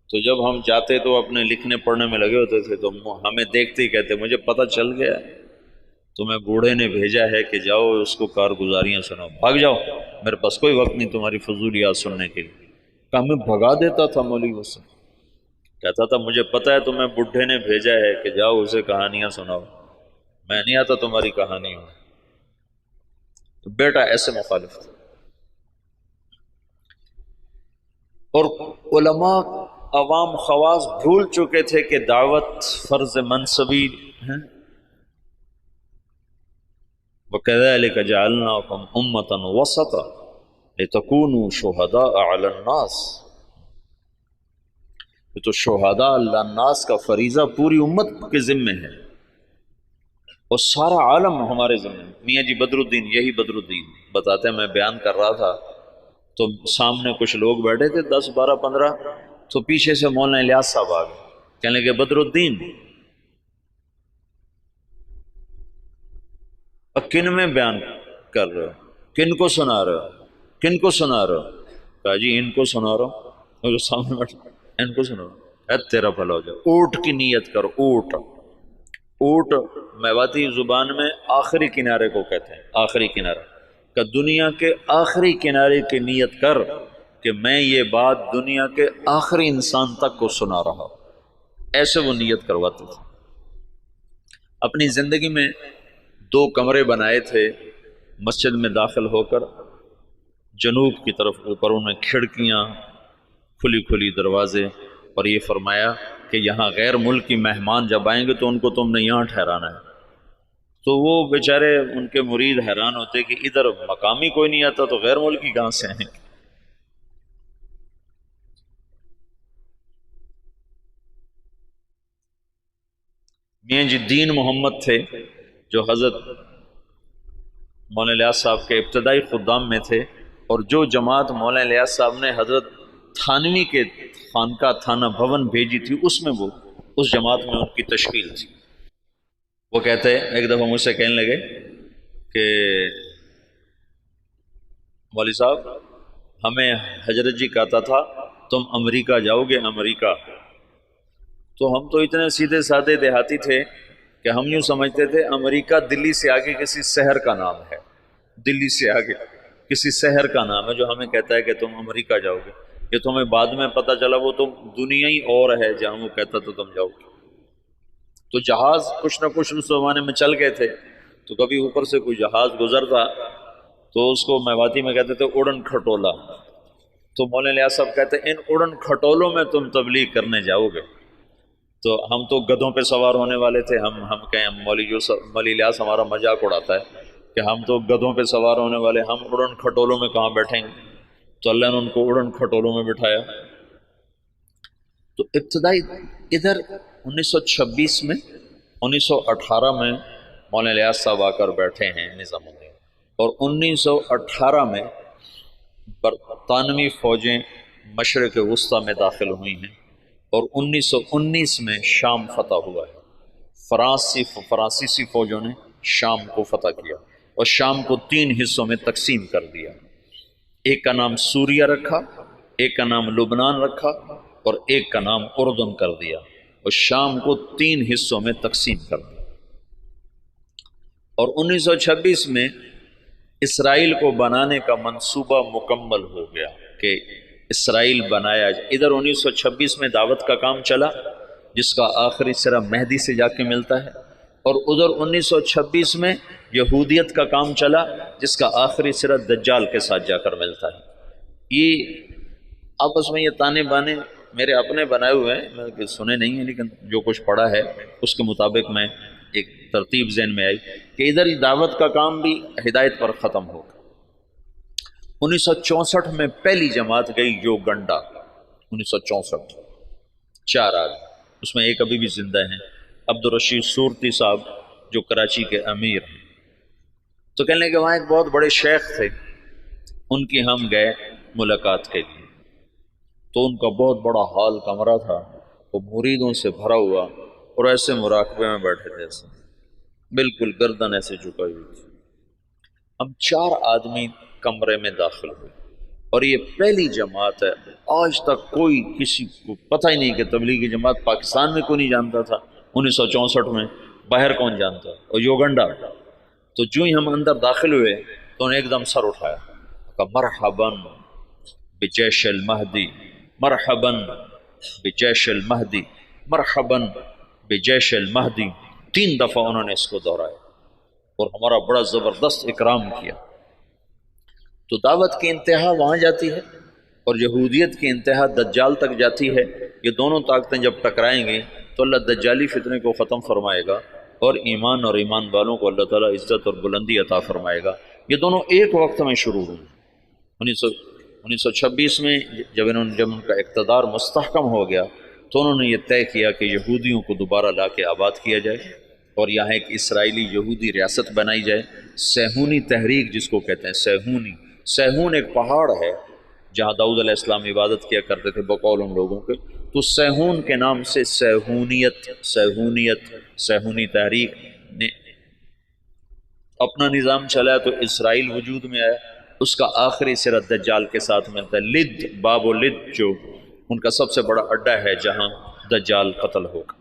تو جب ہم جاتے تو اپنے لکھنے پڑھنے میں لگے ہوتے تھے تو ہمیں دیکھتے ہی کہتے مجھے پتہ چل گیا تمہیں بوڑھے نے بھیجا ہے کہ جاؤ اس کو کارگزاریاں سناؤ، بھاگ جاؤ، میرے پاس کوئی وقت نہیں تمہاری فضولیات سننے کے لیے۔ کہ ہمیں بھگا دیتا تھا مولوی سے، کہتا تھا مجھے پتہ ہے تمہیں بڈھے نے بھیجا ہے کہ جاؤ اسے کہانیاں سناؤ، میں نہیں آتا تمہاری کہانیوں میں۔ تو بیٹا ایسے مخالف تھا۔ اور علماء عوام خواص بھول چکے تھے کہ دعوت فرض منصبی ہے۔ وَكَذَلِكَ جَعَلْنَاكُمْ أُمَّةً وَسَطًا لِتَكُونُوا شُهَدَاءَ عَلَى النَّاسِ۔ تو شہداء اللہ الناس کا فریضہ پوری امت کے ذمے ہے اور سارا عالم ہمارے ذمے ہے۔ میاں جی بدر الدین، یہی بدر الدین بتاتے ہیں، میں بیان کر رہا تھا تو سامنے کچھ لوگ بیٹھے تھے 10 12 15، تو پیچھے سے مولانا الیاس صاحب آ گئے، کہنے لگے بدر الدین کن میں بیان کر رہے ہو، کن کو سنا رہے ہو، کن کو سنا رہے ہو؟ کہا جی ان کو سنا رہا ہوں، اور جو سامنے بیٹھے ان کو سنا رہا ہوں۔ اے تیرا بھلا ہو جائے، اونٹ کی نیت کر، اونٹ، اونٹ میواتی زبان میں آخری کنارے کو کہتے ہیں، آخری کنارہ، کہ دنیا کے آخری کنارے کی نیت کر کہ میں یہ بات دنیا کے آخری انسان تک کو سنا رہا ہوں۔ ایسے وہ نیت کرواتے تھے۔ اپنی زندگی میں 2 کمرے بنائے تھے مسجد میں داخل ہو کر، جنوب کی طرف اوپر ان میں کھڑکیاں، کھلی کھلی دروازے، اور یہ فرمایا کہ یہاں غیر ملکی مہمان جب آئیں گے تو ان کو تم نے یہاں ٹھہرانا ہے۔ تو وہ بیچارے ان کے مرید حیران ہوتے کہ ادھر مقامی کوئی نہیں آتا تو غیر ملکی کہاں سے آئیں گے۔ میاں جی دین محمد تھے جو حضرت مولانا الیاس صاحب کے ابتدائی خدام میں تھے، اور جو جماعت مولانا الیاس صاحب نے حضرت تھانوی کے خانقاہ تھانہ بھون بھیجی تھی، اس میں وہ اس جماعت میں ان کی تشکیل تھی۔ وہ کہتے ایک دفعہ مجھ سے کہنے لگے کہ مولوی صاحب ہمیں حضرت جی کہتا تھا تم امریکہ جاؤ گے، امریکہ۔ تو ہم تو اتنے سیدھے سادے دیہاتی تھے کہ ہم یوں سمجھتے تھے امریکہ دلی سے آگے کسی شہر کا نام ہے، دلی سے آگے کسی شہر کا نام ہے جو ہمیں کہتا ہے کہ تم امریکہ جاؤ گے۔ یہ تو ہمیں بعد میں پتہ چلا وہ تو دنیا ہی اور ہے جہاں وہ کہتا تو تم جاؤ گے۔ تو جہاز کچھ نہ کچھ اس زمانے میں چل گئے تھے، تو کبھی اوپر سے کوئی جہاز گزرتا تو اس کو میواتی میں کہتے تھے اڑن کھٹولا۔ تو مولانا الیاس صاحب کہتے ان اڑن کھٹولوں میں تم تبلیغ کرنے جاؤ گے۔ تو ہم تو گدھوں پہ سوار ہونے والے تھے، ہم کہیں مولوی الیاس ہمارا مذاق اڑاتا ہے کہ ہم تو گدھوں پہ سوار ہونے والے، ہم اڑن کھٹولوں میں کہاں بیٹھیں گے؟ تو اللہ نے ان کو اڑن کھٹولوں میں بٹھایا۔ تو ابتدائی ادھر 1926 میں 1918 میں مولانا الیاس صاحب آ کر بیٹھے ہیں نظام الدین، اور 1918 میں برطانوی فوجیں مشرق وسطیٰ میں داخل ہوئی ہیں، اور 1919 میں شام فتح ہوا ہے۔ فرانسیسی فوجوں نے شام کو فتح کیا اور شام کو 3 حصوں میں تقسیم کر دیا۔ ایک کا نام سوریہ رکھا، ایک کا نام لبنان رکھا، اور ایک کا نام اردن کر دیا، اور شام کو 3 حصوں میں تقسیم کر دیا۔ اور 1926 میں اسرائیل کو بنانے کا منصوبہ مکمل ہو گیا کہ اسرائیل بنایا۔ ادھر 1926 میں دعوت کا کام چلا جس کا آخری سرا مہدی سے جا کے ملتا ہے، اور ادھر 1926 میں یہودیت کا کام چلا جس کا آخری سرا دجال کے ساتھ جا کر ملتا ہے۔ یہ آپس میں یہ تانے بانے میرے اپنے بنائے ہوئے ہیں، میں سنے نہیں ہیں، لیکن جو کچھ پڑھا ہے اس کے مطابق میں ایک ترتیب ذہن میں آئی کہ ادھر دعوت کا کام بھی ہدایت پر ختم ہو گیا۔ 1964 میں پہلی جماعت گئی جو گنڈا، 1964، 4 آدمی، اس میں ایک ابھی بھی زندہ ہیں، عبدالرشید صورتی صاحب جو کراچی کے امیر ہیں۔ تو کہنے لگے وہاں ایک بہت بڑے شیخ تھے، ان کی ہم گئے ملاقات کے لیے، تو ان کا بہت بڑا ہال کمرہ تھا، وہ مریدوں سے بھرا ہوا، اور ایسے مراقبے میں بیٹھے تھے، ایسے بالکل گردن ایسے جھکائی ہوئی تھی۔ ہم 4 آدمی کمرے میں داخل ہوئے، اور یہ پہلی جماعت ہے، آج تک کوئی کسی کو پتہ ہی نہیں کہ تبلیغی جماعت پاکستان میں کوئی نہیں جانتا تھا 1964 میں، باہر کون جانتا، اور یوگنڈا۔ تو جو ہی ہم اندر داخل ہوئے تو انہیں ایک دم سر اٹھایا، کہا مرحباً بجیش المہدی، مرحباً بجیش المہدی، مرحباً بجیش المہدی، 3 دفعہ انہوں نے اس کو دہرایا اور ہمارا بڑا زبردست اکرام کیا۔ تو دعوت کی انتہا وہاں جاتی ہے اور یہودیت کی انتہا دجال تک جاتی ہے۔ یہ دونوں طاقتیں جب ٹکرائیں گی تو اللہ دجالی فتنے کو ختم فرمائے گا اور ایمان اور ایمان والوں کو اللہ تعالیٰ عزت اور بلندی عطا فرمائے گا۔ یہ دونوں ایک وقت میں شروع ہوئی۔ 1926 میں جب ان کا اقتدار مستحکم ہو گیا تو انہوں نے یہ طے کیا کہ یہودیوں کو دوبارہ لا کے آباد کیا جائے اور یہاں ایک اسرائیلی یہودی ریاست بنائی جائے۔ سیہونی تحریک جس کو کہتے ہیں، سیہون ایک پہاڑ ہے جہاں داؤد علیہ السلام عبادت کیا کرتے تھے بقول ان لوگوں کے، تو سیہون کے نام سے سیہونی تحریک نے اپنا نظام چلایا تو اسرائیل وجود میں آیا۔ اس کا آخری سرا دجال کے ساتھ ملتا ہے، لد، باب و لد جو ان کا سب سے بڑا اڈا ہے جہاں دجال قتل ہوگا۔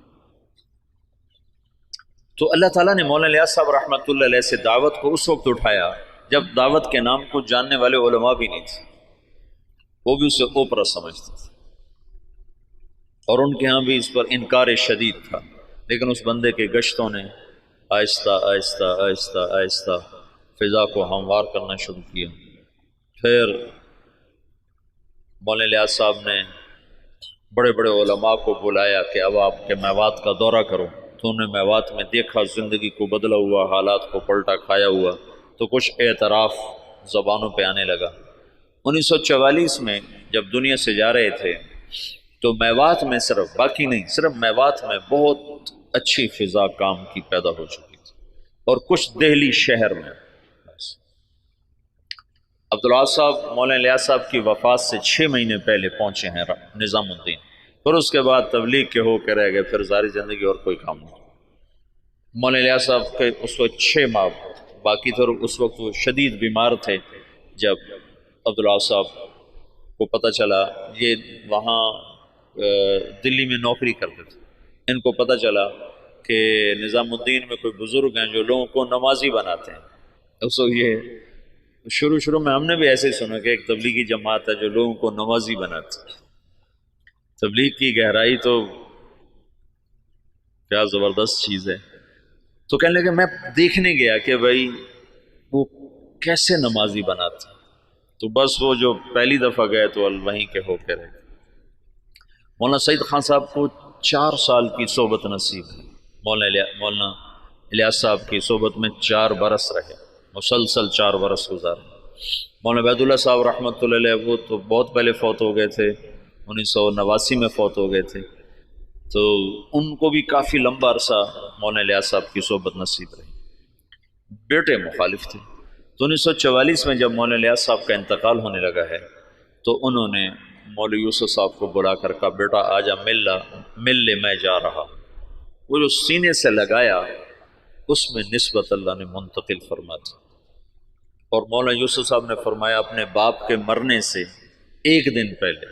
تو اللہ تعالیٰ نے مولانا الیاس صاحب رحمۃ اللہ علیہ سے دعوت کو اس وقت اٹھایا جب دعوت کے نام کو جاننے والے علماء بھی نہیں تھے، وہ بھی اسے اوپرا سمجھتے تھے اور ان کے ہاں بھی اس پر انکار شدید تھا، لیکن اس بندے کے گشتوں نے آہستہ آہستہ آہستہ آہستہ فضا کو ہموار کرنا شروع کیا۔ پھر مولانا الیاس صاحب نے بڑے بڑے علماء کو بلایا کہ اب آپ کے میوات کا دورہ کرو، تو انہوں نے میوات میں دیکھا زندگی کو بدلا ہوا، حالات کو پلٹا کھایا ہوا، تو کچھ اعتراف زبانوں پہ آنے لگا۔ 1944 میں جب دنیا سے جا رہے تھے تو میوات میں صرف باقی نہیں، صرف میوات میں بہت اچھی فضا کام کی پیدا ہو چکی تھی، اور کچھ دہلی شہر میں۔ عبدالعاظ صاحب مولانا الیاس صاحب کی وفات سے 6 مہینے پہلے پہنچے ہیں نظام الدین، پھر اس کے بعد تبلیغ کے ہو کے رہ گئے، پھر ساری زندگی اور کوئی کام نہیں۔ مولانا الیاس صاحب کے اس وقت 6 ماہ باقی تھے، اور اس وقت وہ شدید بیمار تھے۔ جب عبدالعاظ صاحب کو پتہ چلا، یہ وہاں دلی میں نوکری کرتے تھے، ان کو پتہ چلا کہ نظام الدین میں کوئی بزرگ ہیں جو لوگوں کو نمازی بناتے ہیں۔ اس وقت یہ شروع میں ہم نے بھی ایسے ہی سنا کہ ایک تبلیغی جماعت ہے جو لوگوں کو نمازی بناتی ہے۔ تبلیغ کی گہرائی تو کیا زبردست چیز ہے۔ تو کہنے لگے میں دیکھنے گیا کہ بھائی وہ کیسے نمازی بناتے، تو بس وہ جو پہلی دفعہ گئے تو وہیں کے ہو کے رہے۔ مولانا سعید خان صاحب کو 4 سال کی صحبت نصیب ہے، مولانا الیاس صاحب کی صحبت میں 4 برس رہے، مسلسل 4 برس گزارے۔ مولانا عبید اللہ صاحب رحمۃ اللہ علیہ وہ تو بہت پہلے فوت ہو گئے تھے، 1989 میں فوت ہو گئے تھے، تو ان کو بھی کافی لمبا عرصہ مولانا الیاس صاحب کی صحبت نصیب رہی۔ بیٹے مخالف تھے، تو 1944 میں جب مولانا الیاس صاحب کا انتقال ہونے لگا ہے تو انہوں نے مولوی یوسف صاحب کو بلا کر کہا بیٹا آجا مل لے میں جا رہا۔ وہ جو سینے سے لگایا اس میں نسبت اللہ نے منتقل فرما دی، اور مولانا یوسف صاحب نے فرمایا اپنے باپ کے مرنے سے 1 دن پہلے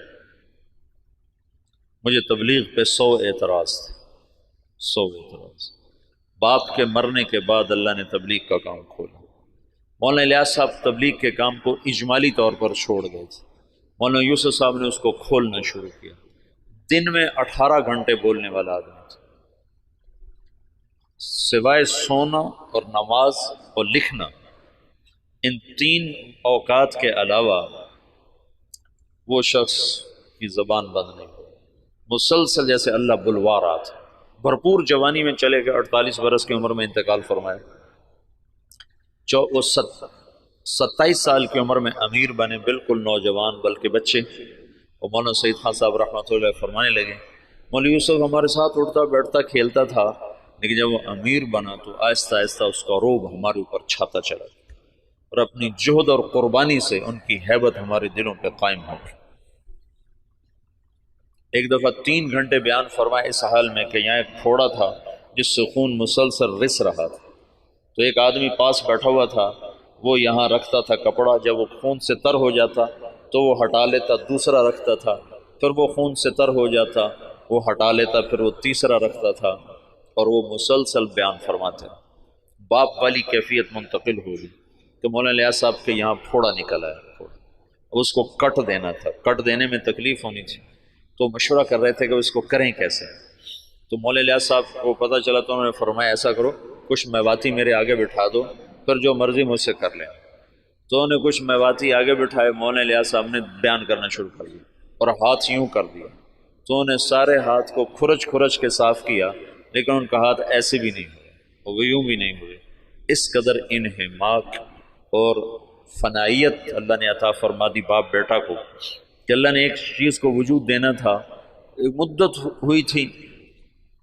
مجھے تبلیغ پہ 100 اعتراض تھے، 100 اعتراض۔ باپ کے مرنے کے بعد اللہ نے تبلیغ کا کام کھولا۔ مولانا الیاس صاحب تبلیغ کے کام کو اجمالی طور پر چھوڑ گئے تھے، مولانا یوسف صاحب نے اس کو کھولنا شروع کیا۔ دن میں 18 گھنٹے بولنے والا آدمی تھا، سوائے سونا اور نماز اور لکھنا، ان 3 اوقات کے علاوہ وہ شخص کی زبان بند نہیں ہوئی، مسلسل جیسے اللہ بلوا رہا تھا۔ بھرپور جوانی میں چلے گئے، 48 برس کی عمر میں انتقال فرمایا۔ 27 سال کی عمر میں امیر بنے، بالکل نوجوان بلکہ بچے۔ اور مولانا سعید خان صاحب رحمۃ اللہ علیہ فرمانے لگے مولوی یوسف ہمارے ساتھ اٹھتا بیٹھتا کھیلتا تھا، لیکن جب وہ امیر بنا تو آہستہ آہستہ اس کا روب ہمارے اوپر چھاتا چلا گیا، اور اپنی جہد اور قربانی سے ان کی ہیبت ہمارے دلوں پہ قائم ہو گئی۔ ایک دفعہ 3 گھنٹے بیان فرمائے اس حال میں کہ یہاں ایک پھوڑا تھا جس سے خون مسلسل رس رہا تھا، تو ایک آدمی پاس بیٹھا ہوا تھا، وہ یہاں رکھتا تھا کپڑا، جب وہ خون سے تر ہو جاتا تو وہ ہٹا لیتا، دوسرا رکھتا تھا، پھر وہ خون سے تر ہو جاتا، وہ ہٹا لیتا، پھر وہ تیسرا رکھتا تھا، اور وہ مسلسل بیان فرماتے۔ باپ والی کیفیت منتقل ہو گئی کہ مولانا الیاس صاحب کے یہاں پھوڑا نکلا ہے، پھوڑا، اس کو کٹ دینا تھا، کٹ دینے میں تکلیف ہونی تھی، تو مشورہ کر رہے تھے کہ اس کو کریں کیسے۔ تو مولانا الیاس صاحب کو پتہ چلا تو انہوں نے فرمایا ایسا کرو، کچھ میواتی میرے آگے بٹھا دو، پھر جو مرضی مجھ سے کر لیں۔ تو انہوں نے کچھ میواتی آگے بٹھائے، مولانا الیاس صاحب نے بیان کرنا شروع کر دیا اور ہاتھ یوں کر دیا، تو انہوں نے سارے ہاتھ کو کھرچ کھرچ کے صاف کیا، لیکن ان کا ہاتھ ایسے بھی نہیں ہوئے، وہ یوں بھی نہیں ہوئے۔ اس قدر انہماک اور فنائیت اللہ نے عطا فرما دی باپ بیٹا کو کہ اللہ نے ایک چیز کو وجود دینا تھا، ایک مدت ہوئی تھی،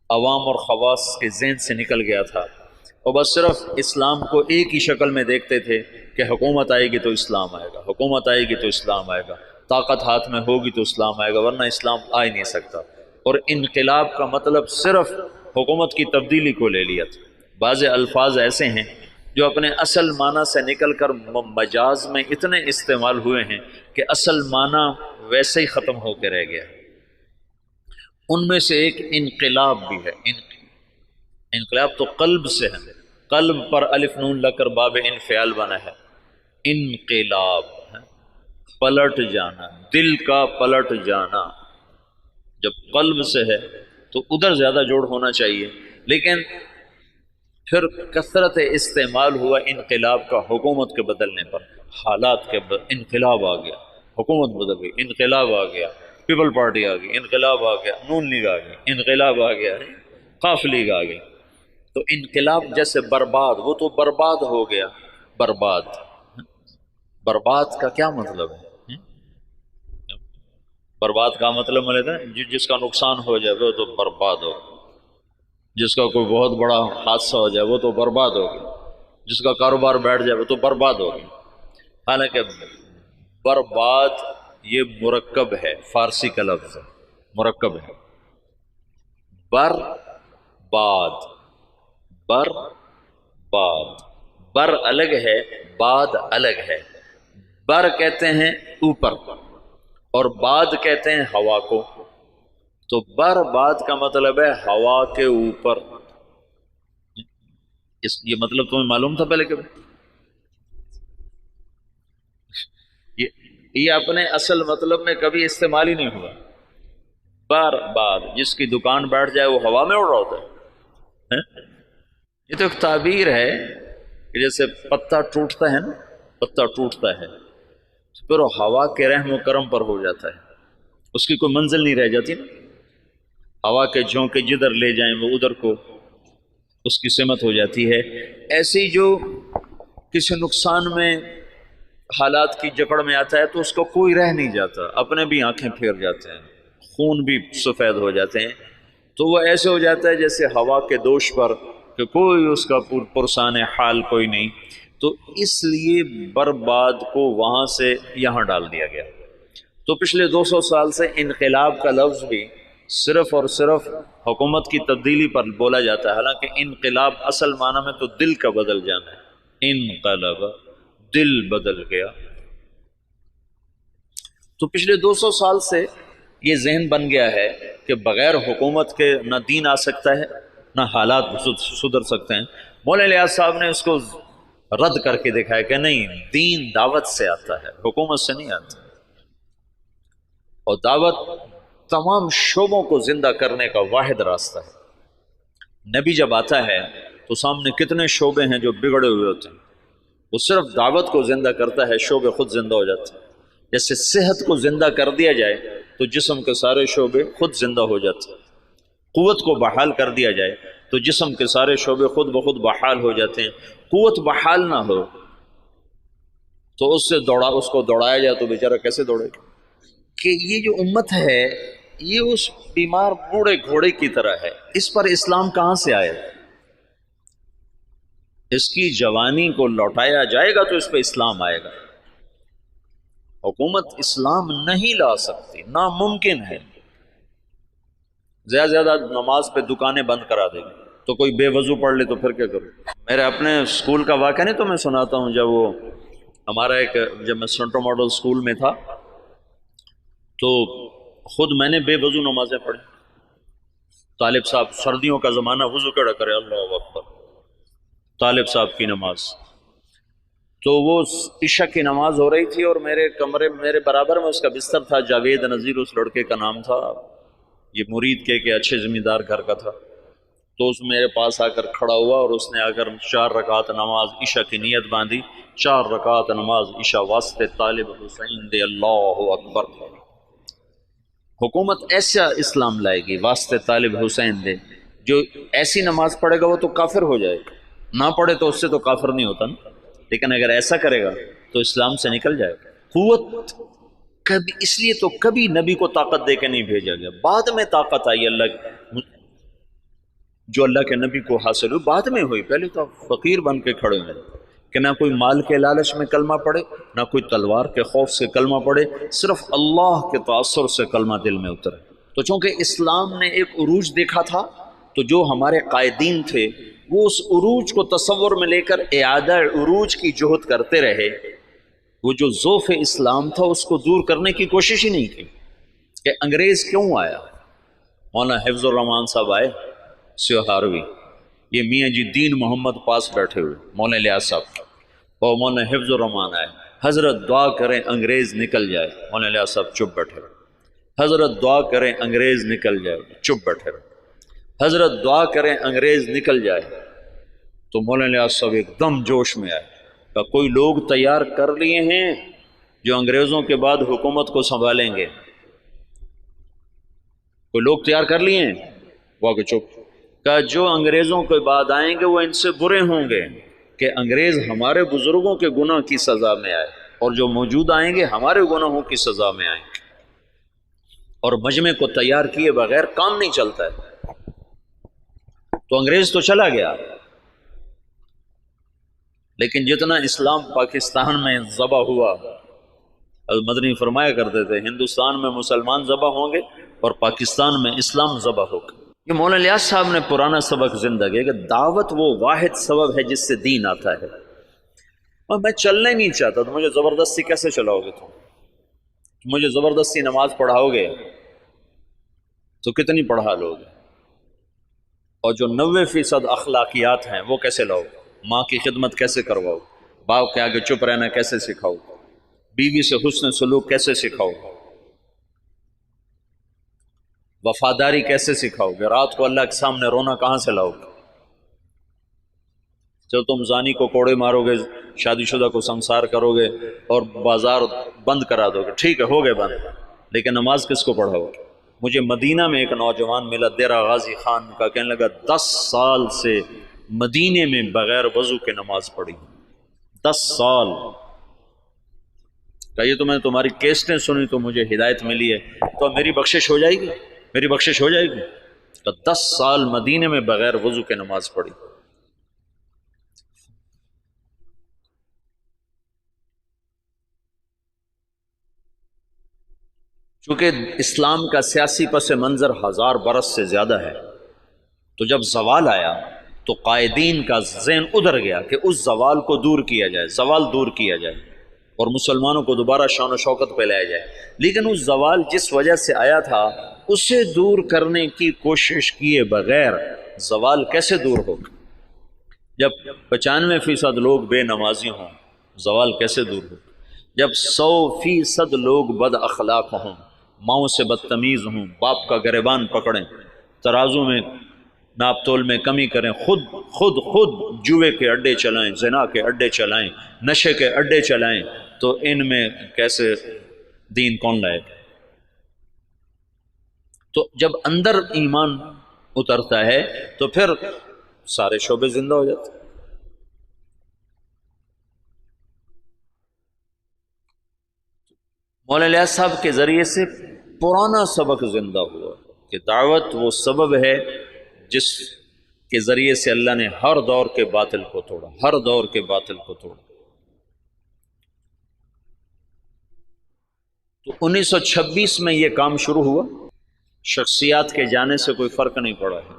عوام اور خواص کے ذہن سے نکل گیا تھا، اور بس صرف اسلام کو ایک ہی شکل میں دیکھتے تھے کہ حکومت آئے گی تو اسلام آئے گا، حکومت آئے گی تو اسلام آئے گا، طاقت ہاتھ میں ہوگی تو اسلام آئے گا، ورنہ اسلام آ ہی نہیں سکتا۔ اور انقلاب کا مطلب صرف حکومت کی تبدیلی کو لے لیا تھا۔ بعض الفاظ ایسے ہیں جو اپنے اصل معنی سے نکل کر مجاز میں اتنے استعمال ہوئے ہیں کہ اصل معنی ویسے ہی ختم ہو کے رہ گیا۔ ان میں سے ایک انقلاب بھی ہے۔ انقلاب تو قلب سے ہے، قلب پر الف نون لگ کر باب انفعال بنا ہے۔ انقلاب ہے پلٹ جانا، دل کا پلٹ جانا۔ جب قلب سے ہے تو ادھر زیادہ جوڑ ہونا چاہیے، لیکن پھر کثرت استعمال ہوا انقلاب کا حکومت کے بدلنے پر، حالات کے انقلاب آ گیا، حکومت بدل گئی، انقلاب آ گیا، پیپل پارٹی آ گئی، انقلاب آ گیا، نون لیگ آ گئی، انقلاب آ گیا، قاف لیگ آ گئی۔ تو انقلاب جیسے برباد، وہ تو برباد ہو گیا۔ برباد، برباد کا کیا مطلب ہے؟ برباد کا مطلب ہے جس کا نقصان ہو جائے وہ تو برباد ہو، جس کا کوئی بہت بڑا حادثہ ہو جائے وہ تو برباد ہو گیا، جس کا کاروبار بیٹھ جائے وہ تو برباد ہو گیا۔ حالانکہ برباد یہ مرکب ہے، فارسی کا لفظ ہے، مرکب ہے۔ بر باد، بر باد، بر الگ ہے، باد الگ ہے۔ بر کہتے ہیں اوپر اور باد کہتے ہیں ہوا کو، تو بر باد کا مطلب ہے ہوا کے اوپر۔ یہ مطلب تمہیں معلوم تھا پہلے کبھی؟ یہ اپنے اصل مطلب میں کبھی استعمال ہی نہیں ہوا۔ بر باد، جس کی دکان بیٹھ جائے وہ ہوا میں اڑ رہا ہوتا ہے۔ یہ تو ایک تعبیر ہے کہ جیسے پتا ٹوٹتا ہے نا، پتا ٹوٹتا ہے پھر وہ ہوا کے رحم و کرم پر ہو جاتا ہے، اس کی کوئی منزل نہیں رہ جاتی نا، ہوا کے جھونکے جدھر لے جائیں وہ ادھر کو اس کی سمت ہو جاتی ہے۔ ایسی جو کسی نقصان میں حالات کی جکڑ میں آتا ہے تو اس کو کوئی رہ نہیں جاتا، اپنے بھی آنکھیں پھیر جاتے ہیں، خون بھی سفید ہو جاتے ہیں، تو وہ ایسے ہو جاتا ہے جیسے ہوا کے دوش پر کہ کوئی اس کا پرسان حال کوئی نہیں۔ تو اس لیے برباد کو وہاں سے یہاں ڈال دیا گیا۔ تو پچھلے 200 سال سے انقلاب کا لفظ بھی صرف اور صرف حکومت کی تبدیلی پر بولا جاتا ہے، حالانکہ انقلاب اصل معنی میں تو دل کا بدل جانا ہے۔ انقلب، دل بدل گیا۔ تو پچھلے 200 سال سے یہ ذہن بن گیا ہے کہ بغیر حکومت کے نہ دین آ سکتا ہے نہ حالات سدھر سکتے ہیں۔ مولانا الیاس صاحب نے اس کو رد کر کے دکھایا کہ نہیں، دین دعوت سے آتا ہے، حکومت سے نہیں آتا، اور دعوت تمام شعبوں کو زندہ کرنے کا واحد راستہ ہے۔ نبی جب آتا ہے تو سامنے کتنے شعبے ہیں جو بگڑے ہوئے ہوتے ہیں، وہ صرف دعوت کو زندہ کرتا ہے، شعبے خود زندہ ہو جاتے ہیں۔ جیسے صحت کو زندہ کر دیا جائے تو جسم کے سارے شعبے خود زندہ ہو جاتے ہیں، قوت کو بحال کر دیا جائے تو جسم کے سارے شعبے خود بخود بحال ہو جاتے ہیں۔ قوت بحال نہ ہو تو اس کو دوڑایا جائے تو بیچارہ کیسے دوڑے گا؟ کہ یہ جو امت ہے یہ اس بیمار بوڑھے گھوڑے کی طرح ہے، اس پر اسلام کہاں سے آئے؟ اس کی جوانی کو لوٹایا جائے گا تو اس پہ اسلام آئے گا۔ حکومت اسلام نہیں لا سکتی، ناممکن ہے۔ زیادہ زیادہ نماز پہ دکانیں بند کرا دے گی، تو کوئی بے وضو پڑھ لے تو پھر کیا کروں؟ میرے اپنے اسکول کا واقعہ نہیں تو میں سناتا ہوں، جب میں سنٹر ماڈل اسکول میں تھا تو خود میں نے بے وضو نمازیں پڑھی. طالب صاحب سردیوں کا زمانہ وضو کیڑا کرے, اللہ اکبر. طالب صاحب کی نماز, تو وہ عشاء کی نماز ہو رہی تھی اور میرے کمرے میرے برابر میں اس کا بستر تھا. جاوید نذیر اس لڑکے کا نام تھا, یہ مرید کے اچھے زمیندار گھر کا تھا. تو اس میرے پاس آ کر کھڑا ہوا اور اس نے آ کر 4 رکعت نماز عشاء کی نیت باندھی. 4 رکعت نماز عشاء واسطے طالب حسین دے, اللہ اکبر. حکومت ایسا اسلام لائے گی واسطے طالب حسین دے. جو ایسی نماز پڑھے گا وہ تو کافر ہو جائے گا, نہ پڑھے تو اس سے تو کافر نہیں ہوتا نا, لیکن اگر ایسا کرے گا تو اسلام سے نکل جائے گا. قوت کبھی, اس لیے تو کبھی نبی کو طاقت دے کے نہیں بھیجا گیا. بعد میں طاقت آئی اللہ, جو اللہ کے نبی کو حاصل ہوئی بعد میں ہوئی. پہلے تو فقیر بن کے کھڑے ہوئے کہ نہ کوئی مال کے لالچ میں کلمہ پڑھے, نہ کوئی تلوار کے خوف سے کلمہ پڑھے, صرف اللہ کے تاثر سے کلمہ دل میں اترے. تو چونکہ اسلام نے ایک عروج دیکھا تھا, تو جو ہمارے قائدین تھے وہ اس عروج کو تصور میں لے کر اعادہ عروج کی جہد کرتے رہے. وہ جو ذوف اسلام تھا اس کو دور کرنے کی کوشش ہی نہیں کی کہ انگریز کیوں آیا. مولانا حفظ الرحمان صاحب آئے سیوہاروی, یہ میاں جی دین محمد پاس بیٹھے ہوئے, مولانا الیاس صاحب, اور مولانا حفظ الرحمان آئے. حضرت دعا کریں انگریز نکل جائے. مولانا الیاس صاحب چپ بیٹھے. حضرت دعا کریں انگریز نکل جائے, چپ بیٹھے. حضرت دعا کریں انگریز نکل جائے. تو مولانا الیاس صاحب ایک دم جوش میں آئے, کہ کوئی لوگ تیار کر لیے ہیں جو انگریزوں کے بعد حکومت کو سنبھالیں گے. کوئی لوگ تیار کر لیے ہیں. وہ کہ چپ. کہ جو انگریزوں کے بعد آئیں گے وہ ان سے برے ہوں گے کہ انگریز ہمارے بزرگوں کے گناہ کی سزا میں آئے, اور جو موجود آئیں گے ہمارے گناہوں کی سزا میں آئیں گے. اور مجمع کو تیار کیے بغیر کام نہیں چلتا ہے. تو انگریز تو چلا گیا, لیکن جتنا اسلام پاکستان میں ذبح ہوا, مدنی فرمایا کرتے تھے ہندوستان میں مسلمان ذبح ہوں گے اور پاکستان میں اسلام ذبح ہوگا. یہ مولانا الیاس صاحب نے پرانا سبق زندہ کیا کہ دعوت وہ واحد سبب ہے جس سے دین آتا ہے. اور میں چلنا ہی نہیں چاہتا, تو مجھے زبردستی کیسے چلاؤ گے؟ تم مجھے زبردستی نماز پڑھاؤ گے تو کتنی پڑھا لو گے؟ اور جو 90% اخلاقیات ہیں وہ کیسے لاؤ؟ ماں کی خدمت کیسے کرواؤ؟ باپ کے آگے چپ رہنا کیسے سکھاؤ؟ بیوی سے حسن سلوک کیسے سکھاؤ؟ وفاداری کیسے سکھاؤ گے؟ رات کو اللہ کے سامنے رونا کہاں سے لاؤ گے؟ جب تم زانی کو کوڑے مارو گے, شادی شدہ کو سنسار کرو گے اور بازار بند کرا دو گے, ٹھیک ہے ہو گئے بند, لیکن نماز کس کو پڑھاؤ گے؟ مجھے مدینہ میں ایک نوجوان ملا دیرہ غازی خان کا, کہنے لگا 10 سال سے مدینے میں بغیر وضو کے نماز پڑھی. 10 سال. کہیے تو میں نے تمہاری کیسٹیں سنی تو مجھے ہدایت ملی ہے, تو میری بخشش ہو جائے گی؟ میری بخشش ہو جائے گی؟ تو 10 سال مدینے میں بغیر وضو کے نماز پڑھی. چونکہ اسلام کا سیاسی پس منظر 1000 برس سے زیادہ ہے, تو جب زوال آیا تو قائدین کا ذہن ادھر گیا کہ اس زوال کو دور کیا جائے, زوال دور کیا جائے اور مسلمانوں کو دوبارہ شان و شوکت پہ لایا جائے. لیکن اس زوال جس وجہ سے آیا تھا اسے دور کرنے کی کوشش کیے بغیر زوال کیسے دور ہوگا؟ جب 95% لوگ بے نمازی ہوں زوال کیسے دور ہوگا؟ جب 100% لوگ بد اخلاق ہوں, ماؤں سے بدتمیز ہوں, باپ کا گریبان پکڑیں, ترازو میں ناپ تول میں کمی کریں, خود جوئے کے اڈے چلائیں, زنا کے اڈے چلائیں, نشے کے اڈے چلائیں, تو ان میں کیسے دین کون لائے گا؟ تو جب اندر ایمان اترتا ہے تو پھر سارے شعبے زندہ ہو جاتے. مولانا الیاس صاحب کے ذریعے سے پرانا سبق زندہ ہوا کہ دعوت وہ سبب ہے جس کے ذریعے سے اللہ نے ہر دور کے باطل کو توڑا, ہر دور کے باطل کو توڑا. تو 1926 میں یہ کام شروع ہوا, شخصیات کے جانے سے کوئی فرق نہیں پڑا ہے.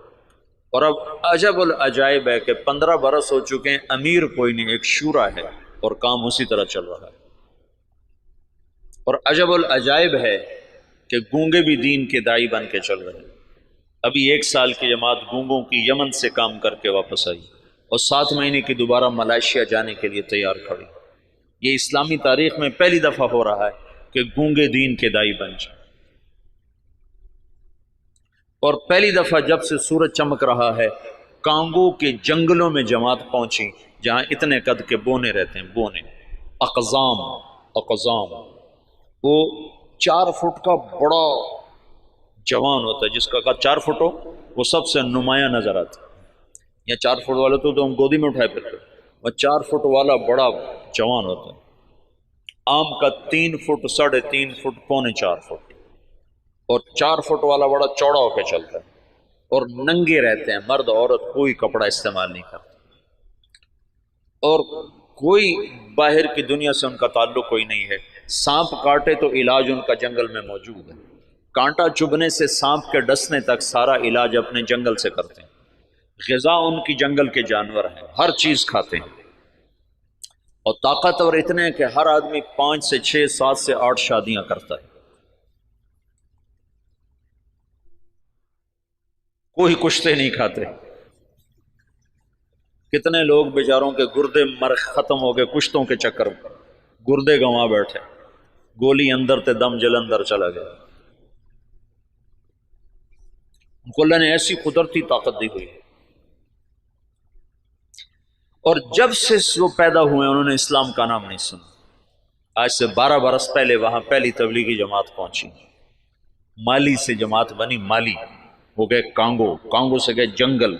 اور اب عجب العجائب ہے کہ 15 برس ہو چکے ہیں, امیر کوئی نہیں, ایک شورا ہے اور کام اسی طرح چل رہا ہے. اور عجب العجائب ہے کہ گونگے بھی دین کے داعی بن کے چل رہے ہیں۔ ابھی 1 سال کی جماعت گونگوں کی یمن سے کام کر کے واپس آئی اور 7 مہینے کی دوبارہ ملائیشیا جانے کے لیے تیار کھڑی۔ یہ اسلامی تاریخ میں پہلی دفعہ ہو رہا ہے کہ گونگے دین کے داعی بن جائیں۔ اور پہلی دفعہ جب سے سورج چمک رہا ہے، کانگو کے جنگلوں میں جماعت پہنچی جہاں اتنے قد کے بونے رہتے ہیں، بونے، اقزام، وہ 4 فٹ کا بڑا جوان ہوتا ہے، جس کا قد 4 فٹ ہو وہ سب سے نمایاں نظر آتا ہے۔ یا 4 فٹ والے تو ہم گودی میں اٹھائے پھرتے، وہ 4 فٹ والا بڑا جوان ہوتا ہے۔ آم کا 3 فٹ، 3.5 فٹ، 4.25 فٹ، اور 4 فٹ والا بڑا چوڑا ہو کے چلتا ہے، اور ننگے رہتے ہیں، مرد عورت کوئی کپڑا استعمال نہیں کرتا، اور کوئی باہر کی دنیا سے ان کا تعلق کوئی نہیں ہے۔ سانپ کاٹے تو علاج ان کا جنگل میں موجود ہے، کانٹا چبھنے سے سانپ کے ڈسنے تک سارا علاج اپنے جنگل سے کرتے ہیں۔ غذا ان کی جنگل کے جانور ہیں، ہر چیز کھاتے ہیں، اور طاقتور اتنے ہیں کہ ہر آدمی 5 سے 6، 7 سے 8 شادیاں کرتا ہے، کوئی کشتے نہیں کھاتے۔ کتنے لوگ بیچاروں کے گردے ختم ہو گئے کشتوں کے چکر میں، گردے گنوا بیٹھے، گولی اندر تے دم جلندر چلا گیا۔ ان کو اللہ نے ایسی قدرتی طاقت دی ہوئی، اور جب سے وہ پیدا ہوئے انہوں نے اسلام کا نام نہیں سنا۔ آج سے 12 برس پہلے وہاں پہلی تبلیغی جماعت پہنچی، مالی سے جماعت بنی، مالی ہو گئے کانگو سے گئے جنگل،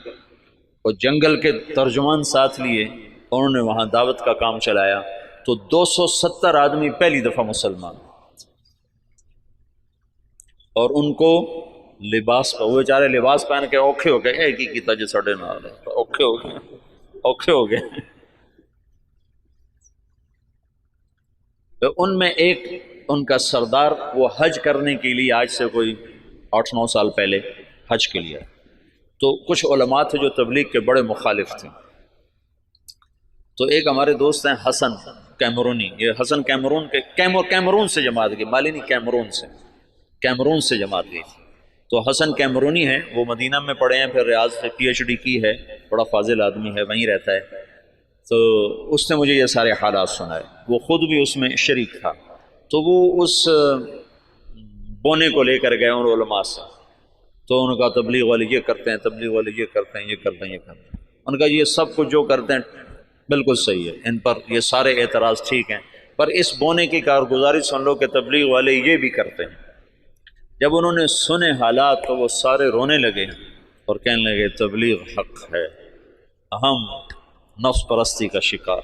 اور جنگل کے ترجمان ساتھ لیے، انہوں نے وہاں دعوت کا کام چلایا، تو 270 آدمی پہلی دفعہ مسلمان، اور ان کو لباس، وہ بیچارے لباس پہن کے اوکھے ہو گئے، ایک ہی کیتا جو ساڑھے نال ہے، اوکھے ہو گئے۔ تو ان میں ایک ان کا سردار، وہ حج کرنے کے لیے آج سے کوئی 8-9 سال پہلے حج کے لیے، تو کچھ علماء تھے جو تبلیغ کے بڑے مخالف تھے، تو ایک ہمارے دوست ہیں حسن کیمرونی، یہ حسن کیمرون سے جماعت گئی، مالی نہیں، کیمرون سے جماعت گئی تھی۔ تو حسن کیمرونی ہے، وہ مدینہ میں پڑھے ہیں، پھر ریاض سے PhD کی ہے، بڑا فاضل آدمی ہے، وہیں رہتا ہے۔ تو اس نے مجھے یہ سارے حالات سنائے، وہ خود بھی اس میں شریک تھا، تو وہ اس بونے کو لے کر گئے ان علماء سے، تو ان کا تبلیغ والے یہ کرتے ہیں، تبلیغ والے یہ کرتے ہیں، یہ کرتے ہیں، یہ کرتے ہیں۔ ان کا یہ سب کچھ جو کرتے ہیں بالکل صحیح ہے، ان پر یہ سارے اعتراض ٹھیک ہیں، پر اس بونے کی کارگزاری سن لو کہ تبلیغ والے یہ بھی کرتے ہیں۔ جب انہوں نے سنے حالات تو وہ سارے رونے لگے اور کہنے لگے تبلیغ حق ہے، ہم نفس پرستی کا شکار،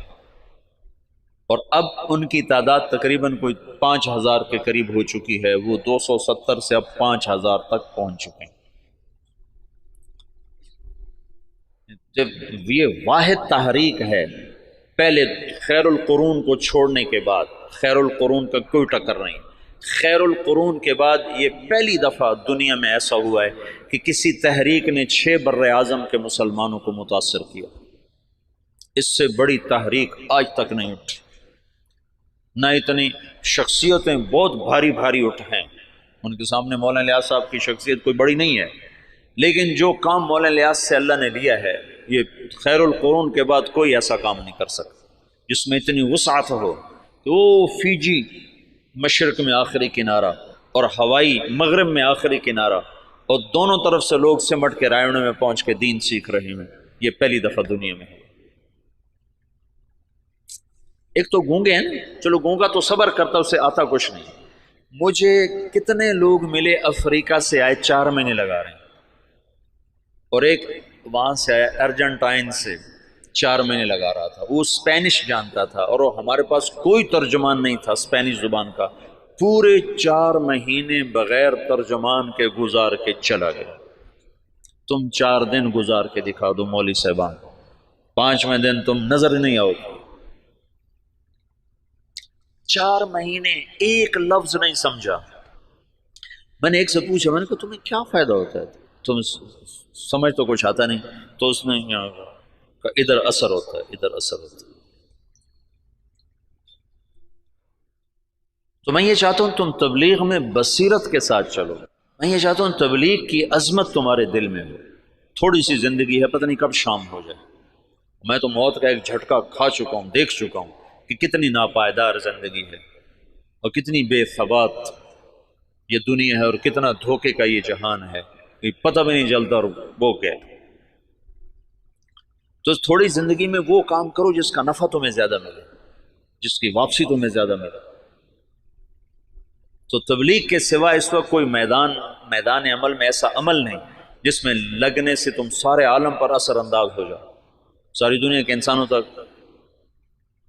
اور اب ان کی تعداد تقریباً کوئی 5000 کے قریب ہو چکی ہے، وہ 270 سے اب 5000 تک پہنچ چکے ہیں۔ جب یہ واحد تحریک ہے، پہلے خیر القرون کو چھوڑنے کے بعد، خیر القرون کا کوئی ٹکر نہیں، خیر القرون کے بعد یہ پہلی دفعہ دنیا میں ایسا ہوا ہے کہ کسی تحریک نے 6 بر اعظم کے مسلمانوں کو متاثر کیا۔ اس سے بڑی تحریک آج تک نہیں اٹھی، نہ اتنی شخصیتیں بہت بھاری بھاری اٹھ ہیں، ان کے سامنے مولانا الیاس صاحب کی شخصیت کوئی بڑی نہیں ہے، لیکن جو کام مولانا الیاس سے اللہ نے لیا ہے، یہ خیر القرون کے بعد کوئی ایسا کام نہیں کر سکتا جس میں اتنی وسعت ہو کہ وہ فیجی مشرق میں آخری کنارہ اور ہوائی مغرب میں آخری کنارہ، اور دونوں طرف سے لوگ سمٹ کے رائے میں پہنچ کے دین سیکھ رہے ہیں، یہ پہلی دفعہ دنیا میں ہے۔ ایک تو گونگے ہیں نا، چلو گونگا تو صبر کرتا، اسے آتا کچھ نہیں۔ مجھے کتنے لوگ ملے افریقہ سے آئے، 4 مہینے لگا رہے ہیں، اور ایک وہاں سے آیا ارجنٹائن سے 4 مہینے لگا رہا تھا، وہ اسپینش جانتا تھا، اور ہمارے پاس کوئی ترجمان نہیں تھا اسپینش زبان کا، پورے 4 مہینے بغیر ترجمان کے گزار کے چلا گیا۔ تم 4 دن گزار کے دکھا دو مولوی صاحبان، 5ویں دن تم نظر نہیں آؤ۔ 4 مہینے ایک لفظ نہیں سمجھا۔ میں نے ایک سے پوچھا، میں نے کہا تمہیں کیا فائدہ ہوتا ہے، تم سمجھ تو کچھ آتا نہیں، تو اس نے کہا ادھر اثر ہوتا ہے، ادھر اثر ہوتا ہے۔ تو میں یہ چاہتا ہوں تم تبلیغ میں بصیرت کے ساتھ چلو، میں یہ چاہتا ہوں تبلیغ کی عظمت تمہارے دل میں ہو۔ تھوڑی سی زندگی ہے، پتہ نہیں کب شام ہو جائے۔ میں تو موت کا ایک جھٹکا کھا چکا ہوں، دیکھ چکا ہوں کہ کتنی ناپائیدار زندگی ہے اور کتنی بے ثبات یہ دنیا ہے، اور کتنا دھوکے کا یہ جہان ہے کہ پتہ بھی نہیں چلتا اور وہ کیا۔ تو تھوڑی زندگی میں وہ کام کرو جس کا نفع تمہیں زیادہ ملے، جس کی واپسی تمہیں زیادہ ملے۔ تو تبلیغ کے سوا اس وقت کوئی میدان عمل میں ایسا عمل نہیں جس میں لگنے سے تم سارے عالم پر اثر انداز ہو جاؤ، ساری دنیا کے انسانوں تک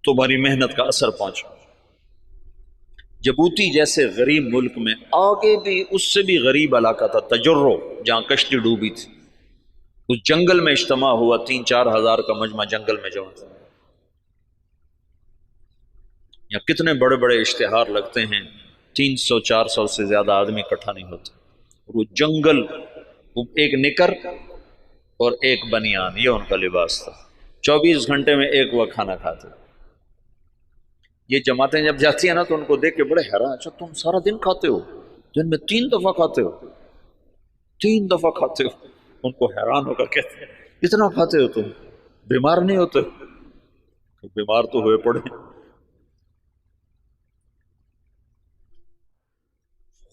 تمہاری محنت کا اثر پہنچو۔ جبوتی جیسے غریب ملک میں آگے بھی اس سے بھی غریب علاقہ تھا تجرو، جہاں کشتی ڈوبی تھی، اس جنگل میں اجتماع ہوا، 3-4 ہزار کا مجمع جنگل میں جمع تھا۔ یا کتنے بڑے بڑے اشتہار لگتے ہیں، 300-400 سے زیادہ آدمی اکٹھا نہیں ہوتے، اور وہ جنگل، وہ ایک نکر اور ایک بنیان، یہ ان کا لباس تھا۔ 24 گھنٹے میں ایک وقت کھانا کھاتے۔ یہ جماعتیں جب جاتی ہیں نا تو ان کو دیکھ کے بڑے حیران، اچھا تم سارا دن کھاتے ہو، دن میں 3 دفعہ کھاتے ہو، 3 دفعہ کھاتے ہو۔ ان کو حیران ہو کر کہتے ہیں اتنا کھاتے ہو تم، بیمار نہیں ہوتے؟ بیمار تو ہوئے پڑے۔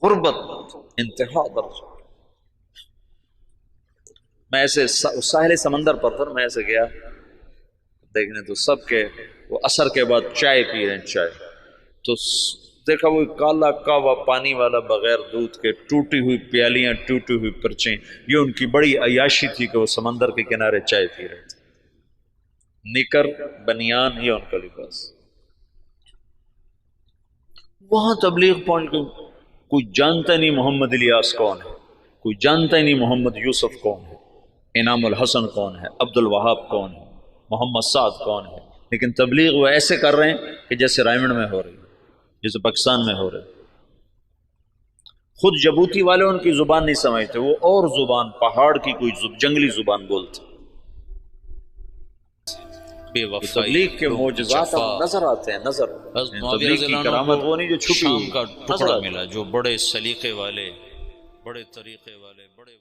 غربت انتہا درجہ۔ میں ایسے ساحل سمندر پر تھا، میں ایسے گیا دیکھنے، تو سب کے وہ عصر کے بعد چائے پی رہے ہیں، چائے تو دیکھا وہ کالا کاوا پانی والا بغیر دودھ کے، ٹوٹی ہوئی پیالیاں، ٹوٹی ہوئی پرچیں، یہ ان کی بڑی عیاشی تھی کہ وہ سمندر کے کنارے چائے پی رہے تھے۔ نکر بنیان یہ ان کا لباس۔ وہاں تبلیغ پہنچ گئی، کوئی جانتا نہیں محمد الیاس کون ہے، کوئی جانتا ہی نہیں محمد یوسف کون ہے، انعام الحسن کون ہے، عبد الوہاب کون ہے، محمد سعد کون ہے، لیکن تبلیغ وہ ایسے کر رہے ہیں کہ جیسے رائمنڈ میں ہو رہی ہے، جیسے پاکستان میں ہو رہے۔ خود جبوتی والے ان کی زبان نہیں سمجھتے، وہ اور زبان، پہاڑ کی کوئی جنگلی زبان بولتے۔ تبلیغ کے معجزات نظر آتے ہیں، نظر تبلیغ کی کرامت وہ نہیں جو چھپی شام کا ٹکڑا ملا، جو بڑے سلیقے والے، بڑے طریقے والے، بڑے